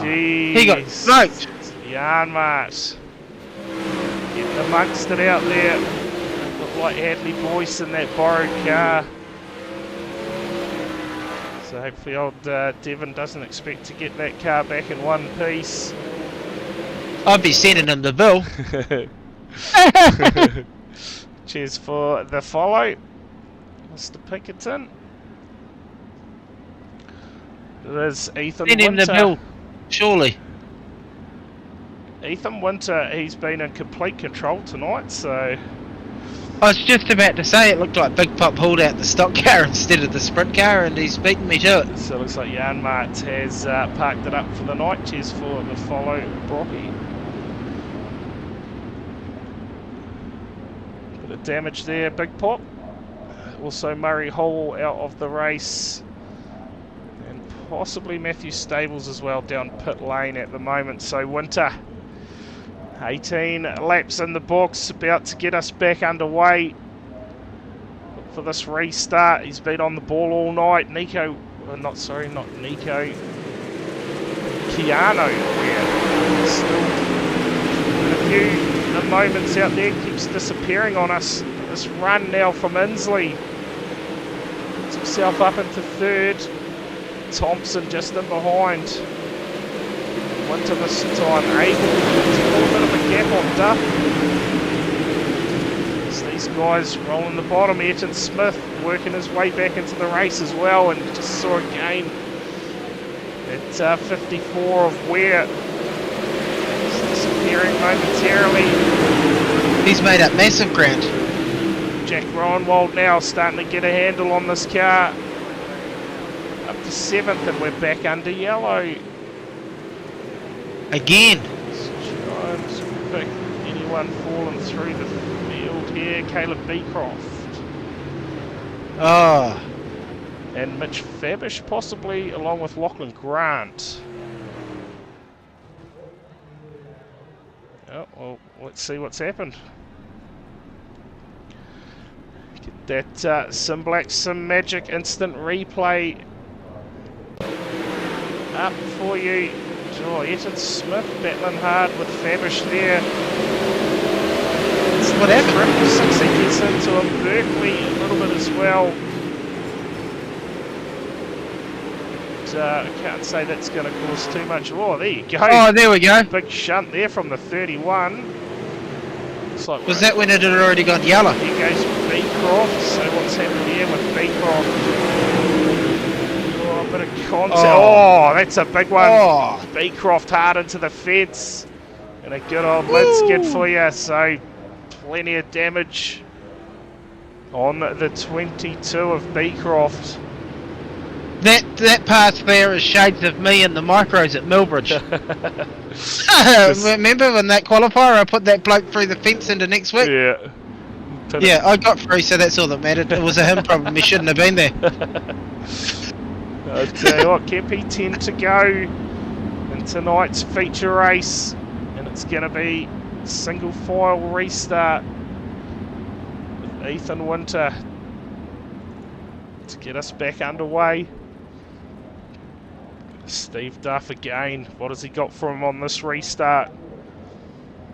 jeez. He got smoked. Yarnmart getting amongst it out there. Looked like Hadley Boyce in that borrowed car. So hopefully old Devon doesn't expect to get that car back in one piece. I'd be sending him the bill. Cheers for the follow, Mr. Pinkerton. It is Ethan Send him Winter. the bill, surely. Ethan Winter, he's been in complete control tonight, so... I was just about to say it looked like Big Pop pulled out the stock car instead of the sprint car, and he's beaten me to it. So it looks like Yarnmart has parked it up for the night. Cheers for the follow, Brocky. Bit of damage there, Big Pop. Also Murray Hall out of the race. And possibly Matthew Stables as well down pit lane at the moment. So Winter, 18 laps in the books, about to get us back underway for this restart. He's been on the ball all night. Keanu, still a few moments out there, keeps disappearing on us. This run now from Inslee, puts himself up into third. Thompson just in behind. Winter this time able to pull a bit of a gap on Duff. As these guys rolling the bottom. Ayrton Smith working his way back into the race as well, and just saw again at 54 of Ware. He's disappearing momentarily. He's made up massive ground. Jack Rowanwold now starting to get a handle on this car. Up to 7th, and we're back under yellow. Again. Let's try and pick anyone falling through the field here. Caleb Beecroft. Oh. And Mitch Fabish possibly, along with Lachlan Grant. Oh, well, let's see what's happened. Get that Sim Black Sim Magic instant replay up for you. Oh, Ayrton Smith battling hard with Fabish there. What happened? Triple 6 he gets into him. Berkeley a little bit as well. I can't say that's going to cause too much. Oh, there you go. Oh, there we go. Big shunt there from the 31. Looks like Was that when it had already gone yellow? Here goes Beecroft. So what's happened here with Beecroft? Oh, a bit contact. Oh, that's a big one. Oh. Beecroft hard into the fence. And a good old lid skid for you. So plenty of damage on the 22 of Beecroft. That pass there is shades of me and the micros at Millbridge. Remember when that qualifier I put that bloke through the fence into next week? Yeah. Yeah, I got through, so that's all that mattered. It was a him problem. He shouldn't have been there. I'll tell you what, Kempi 10 to go in tonight's feature race, and it's going to be single file restart with Ethan Winter to get us back underway. Steve Duff again. What has he got for him on this restart?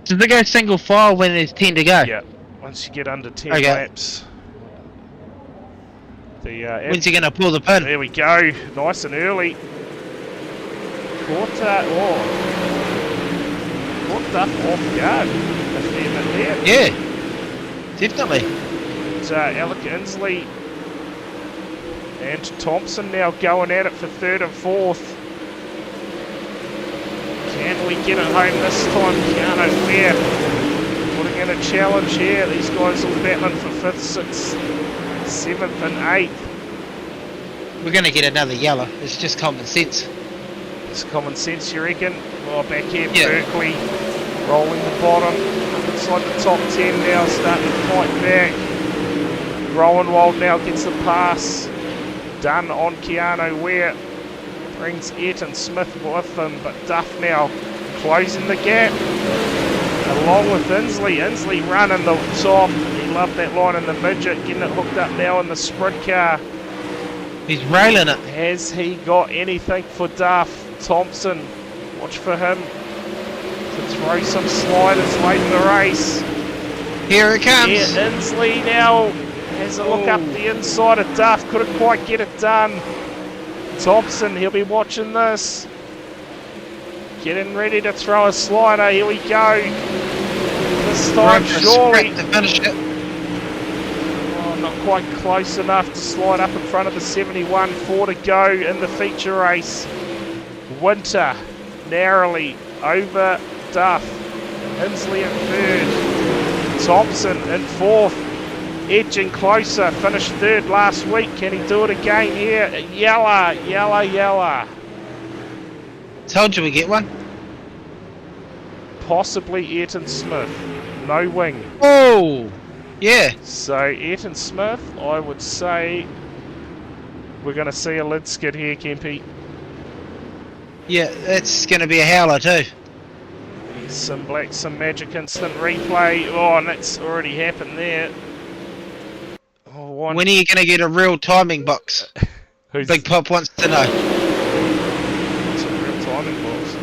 Does it go single file when there's 10 to go? Yeah, once you get under 10 laps. When's he going to pull the pin? There we go. Nice and early. Caught Duff off guard. A fair bit there. Yeah, definitely. And, Alec Inslee and Thompson now going at it for third and fourth. Can we get it home this time? Keanu Ware putting in a challenge here. These guys all battling for 5th, 6th, 7th and 8th. We're going to get another yellow. It's just common sense. It's common sense, you reckon? Well, back here, Berkeley rolling the bottom. Inside the top 10 now, starting to fight back. Rowanwald now gets the pass. Done on Keanu Ware. Brings Ayrton Smith with him, but Duff now closing the gap. Along with Inslee. Inslee running the top. He loved that line in the midget, getting it hooked up now in the sprint car. He's railing it. Has he got anything for Duff? Thompson, watch for him to throw some sliders late in the race. Here it comes. Yeah, Inslee now has a look up the inside of Duff. Couldn't quite get it done. Thompson, he'll be watching this. Getting ready to throw a slider. Here we go. This time, surely. To finish it. Oh, not quite close enough to slide up in front of the 71. 4 to go in the feature race. Winter narrowly over Duff. Inslee in third. Thompson in fourth. Edging closer. Finished third last week. Can he do it again here? Yella. Told you we get one. Possibly Ayrton Smith. No wing. Oh, yeah. So Ayrton Smith, I would say we're going to see a lid skid here, Kempy. Yeah, it's going to be a howler too. Some black, some magic instant replay. Oh, and that's already happened there. Oh, when are you going to get a real timing box? Big Pop wants to know. What's a real timing box?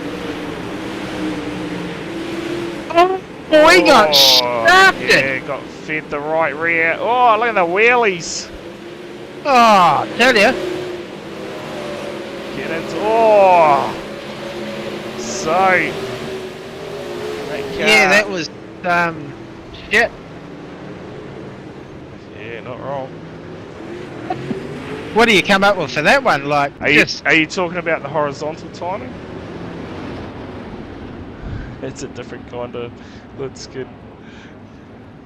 Oh, he got shafted. Yeah, got fed the right rear. Oh, look at the wheelies. Oh, tell ya. Get into. Oh. So. Yeah, that was shit. Yeah, not wrong. What do you come up with for that one? Like, are you talking about the horizontal timing? It's a different kind of lid skid.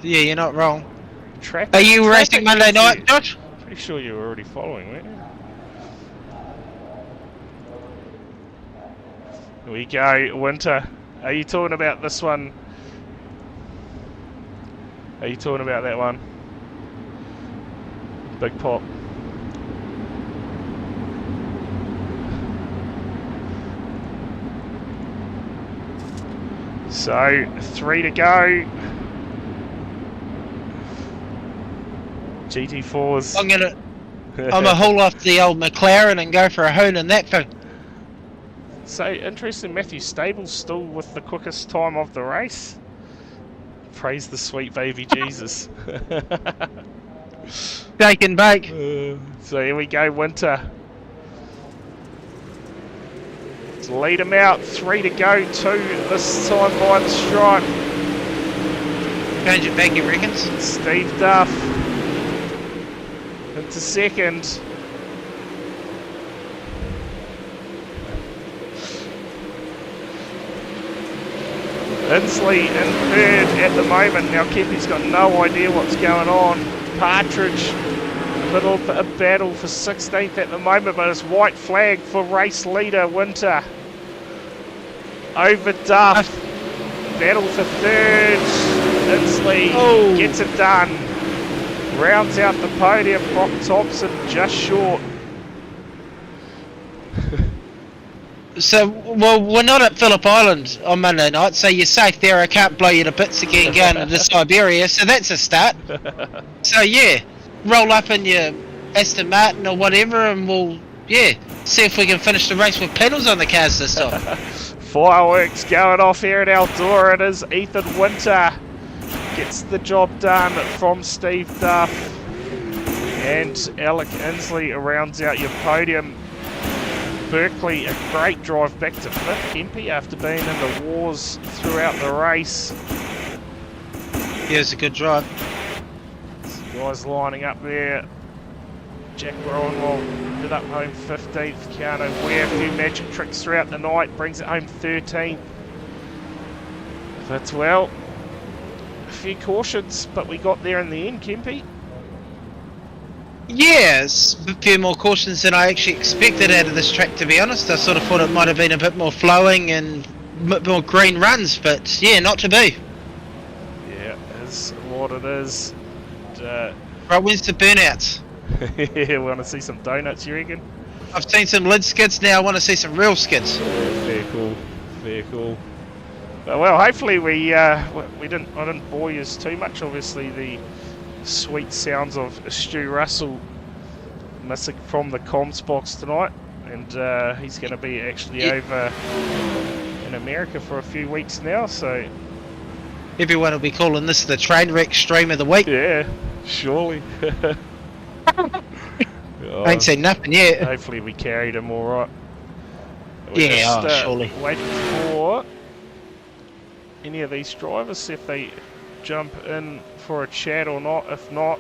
Yeah, you're not wrong. Are you racing Monday night, Josh? Pretty sure you were already following, weren't you? Here we go, Winter. Are you talking about this one? Are you talking about that one? Big Pop. So, 3 to go. GT4s. I'm gonna haul off the old McLaren and go for a hoon in that thing. So, interesting, Matthew Stable's still with the quickest time of the race. Praise the sweet baby Jesus. Bake and bake. So here we go, Winter. Let's lead him out. 3 to go, 2 this time by the stripe. Change it back, you reckons? Steve Duff into second. Inslee in third at the moment. Now Kempy's got no idea what's going on. Partridge, little bit of battle for 16th at the moment, but it's white flag for race leader Winter. Over Duff. Battle for third. Inslee gets it done. Rounds out the podium. Brock Thompson just short. So, well, we're not at Phillip Island on Monday night, so you're safe there. I can't blow you to bits again going into Siberia, so that's a start. So, yeah, roll up in your Aston Martin or whatever, and we'll, see if we can finish the race with pedals on the cars this time. Fireworks going off here at Eldora. It is Ethan Winter gets the job done from Steve Duff. And Alec Inslee rounds out your podium. Berkeley, a great drive back to 5th. Kempy, after being in the wars throughout the race. Yeah, it's a good drive. Some guys lining up there. Jack Rowanwell ended up home 15th. Keanu Ware, a few magic tricks throughout the night, brings it home 13th. But, well, a few cautions, but we got there in the end, Kempy. Yes, a few more cautions than I actually expected out of this track, to be honest. I sort of thought it might have been a bit more flowing and a bit more green runs, but yeah, not to be. Yeah, it's what it is. Right, when's the burnouts? Yeah, we want to see some donuts, you reckon? I've seen some lid skids, now I want to see some real skids. Very cool, very cool. Well, hopefully I didn't bore you too much. Obviously, the sweet sounds of Stu Russell missing from the comms box tonight, and he's going to be actually over in America for a few weeks now, so everyone will be calling this the train wreck stream of the week. Yeah, surely. I ain't seen nothing yet. Hopefully we carried him all right. Surely. Waiting for any of these drivers, see if they jump in for a chat or not. If not,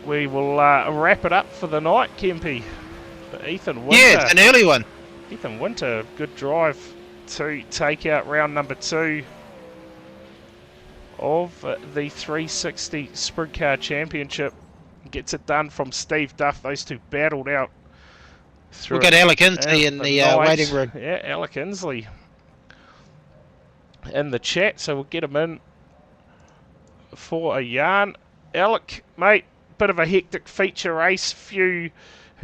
we will wrap it up for the night, Kempy. But Ethan Winter. Yeah, it's an early one. Ethan Winter, good drive to take out round number 2 of the 360 Sprint Car Championship. Gets it done from Steve Duff. Those two battled out. We've got Alec Inslee in the waiting room. Yeah, Alec Inslee in the chat, so we'll get him in for a yarn. Alec, mate, bit of a hectic feature race, few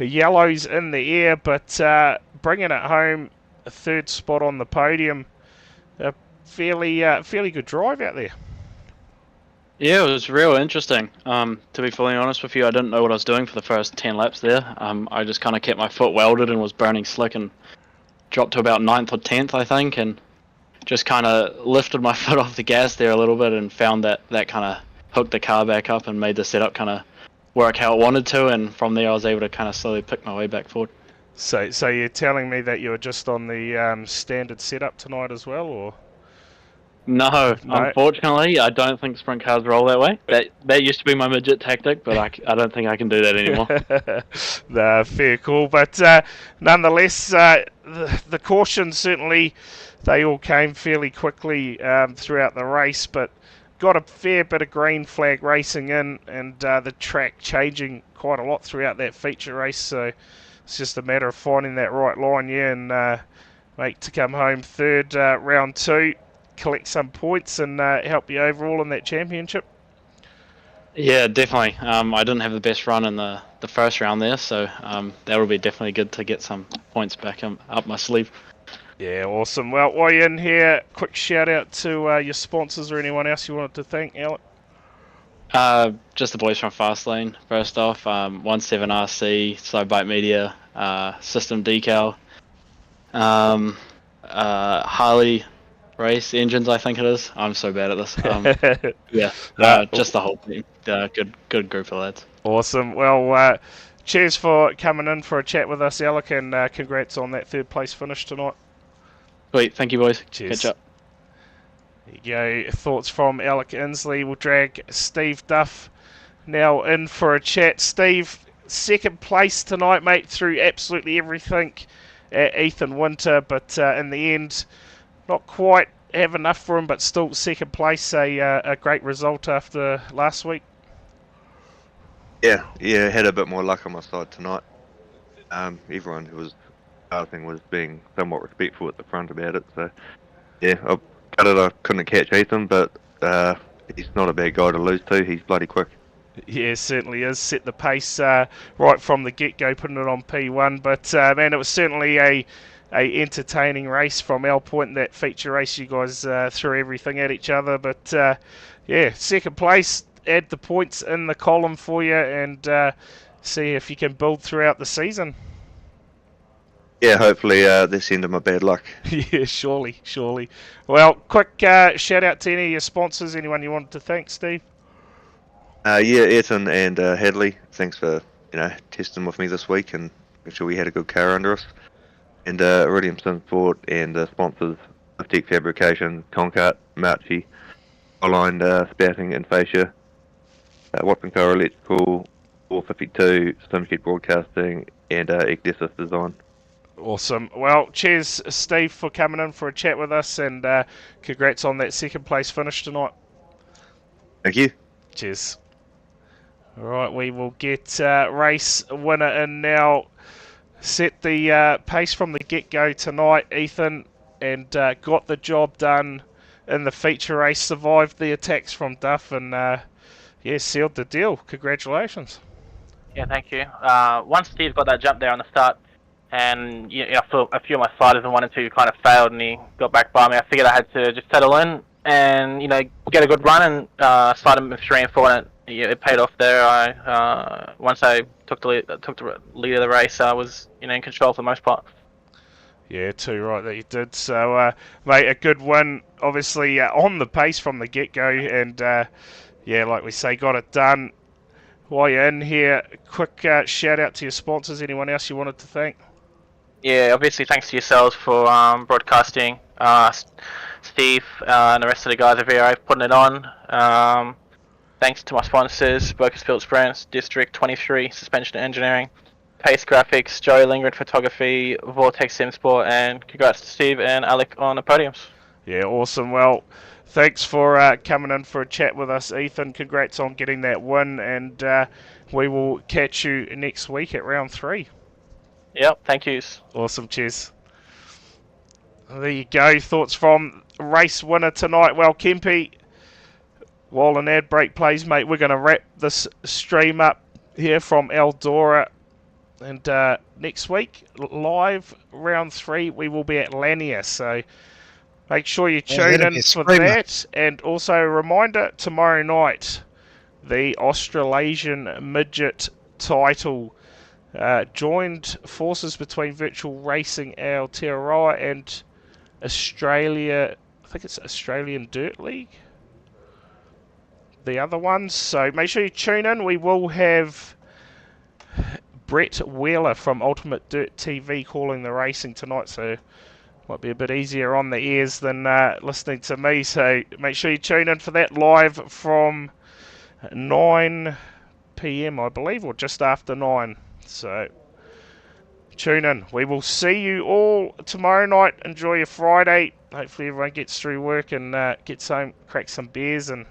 yellows in the air, but bringing it home, a 3rd spot on the podium. A fairly good drive out there. Yeah, it was real interesting. To be fully honest with you, I didn't know what I was doing for the first 10 laps there. I just kind of kept my foot welded and was burning slick and dropped to about 9th or 10th, I think, and just kind of lifted my foot off the gas there a little bit and found that kind of hooked the car back up and made the setup kind of work how it wanted to, and from there I was able to kind of slowly pick my way back forward. So you're telling me that you were just on the standard setup tonight as well, or? No, unfortunately, I don't think sprint cars roll that way. That used to be my midget tactic, but I don't think I can do that anymore. No, fair call. But nonetheless, the cautions, certainly, they all came fairly quickly throughout the race, but got a fair bit of green flag racing in, and the track changing quite a lot throughout that feature race, so it's just a matter of finding that right line, and mate, to come home 3rd round 2. Collect some points and help you overall in that championship. Yeah, definitely. I didn't have the best run in the first round there, so that would be definitely good to get some points back up my sleeve. Yeah, awesome. Well, while you're in here, quick shout out to your sponsors or anyone else you wanted to thank, Alec. Just the boys from Fastlane, first off. 17RC, Slow Bite Media, System Decal, Harley Race Engines, I think it is. I'm so bad at this. Just the whole team. Good group of lads. Awesome. Well, cheers for coming in for a chat with us, Alec, and congrats on that 3rd place finish tonight. Sweet. Thank you, boys. Cheers. Catch up. There you go. Thoughts from Alec Inslee. We'll drag Steve Duff now in for a chat. Steve, 2nd place tonight, mate, through absolutely everything at Ethan Winter, but in the end, not quite have enough for him, but still second place, a great result after last week. Yeah, had a bit more luck on my side tonight. Everyone who was starting was being somewhat respectful at the front about it, so yeah, I gutted I couldn't catch Ethan, but he's not a bad guy to lose to. He's bloody quick. Yeah, certainly is. Set the pace right from the get-go, putting it on P1. But man, it was certainly a entertaining race from our point. That feature race, you guys threw everything at each other. But yeah, second place. Add the points in the column for you, and see if you can build throughout the season. Yeah, hopefully this end of my bad luck. Yeah, surely. Well, quick shout out to any of your sponsors. Anyone you wanted to thank, Steve? Yeah, Ayrton and Hadley, thanks for testing with me this week and making sure we had a good car under us. And Iridium Sport and sponsors of Tech Fabrication, Concart, Marchi, Aligned Spouting and Fascia, Watson Car Electrical, 452, Stimshed Broadcasting, and Ecdesis Design. Awesome. Well, cheers, Steve, for coming in for a chat with us, and congrats on that second place finish tonight. Thank you. Cheers. All right, we will get race winner in now. Set the pace from the get-go tonight, Ethan, and got the job done in the feature race. Survived the attacks from Duff, and yeah, sealed the deal. Congratulations. Yeah, thank you. Once Steve got that jump there on the start, and a few of my sliders in 1 and 2 kind of failed, and he got back by me, I figured I had to just settle in and get a good run and slide him with 3 and 4, and it paid off there. Once I took the lead of the race, I was in control for the most part. Yeah, too right that you did. So, mate, a good win, obviously on the pace from the get-go, and yeah, like we say, got it done. While you're in here, quick shout out to your sponsors. Anyone else you wanted to thank? Yeah, obviously thanks to yourselves for broadcasting. Steve and the rest of the guys at VRA putting it on. Thanks to my sponsors, Burkersfield Sprint, District 23, Suspension Engineering, Pace Graphics, Joe Lingard Photography, Vortex Sim Sport, and congrats to Steve and Alec on the podiums. Yeah, awesome. Well, thanks for coming in for a chat with us, Ethan. Congrats on getting that win, and we will catch you next week at round 3. Yep, thank yous. Awesome, cheers. There you go. Thoughts from race winner tonight. Well, Kempe, while an ad break plays, mate, we're going to wrap this stream up here from Eldora. And next week, live round 3, we will be at Lanier. So make sure you tune in for that. And also a reminder, tomorrow night, the Australasian Midget title. Joined forces between Virtual Racing Aotearoa and Australia, I think it's Australian Dirt League, the other ones. So make sure you tune in. We will have Brett Wheeler from Ultimate Dirt TV calling the racing tonight, so might be a bit easier on the ears than listening to me. So make sure you tune in for that live from 9 PM, I believe, or just after 9. So tune in. We will see you all tomorrow night. Enjoy your Friday. Hopefully everyone gets through work and gets home, crack some beers and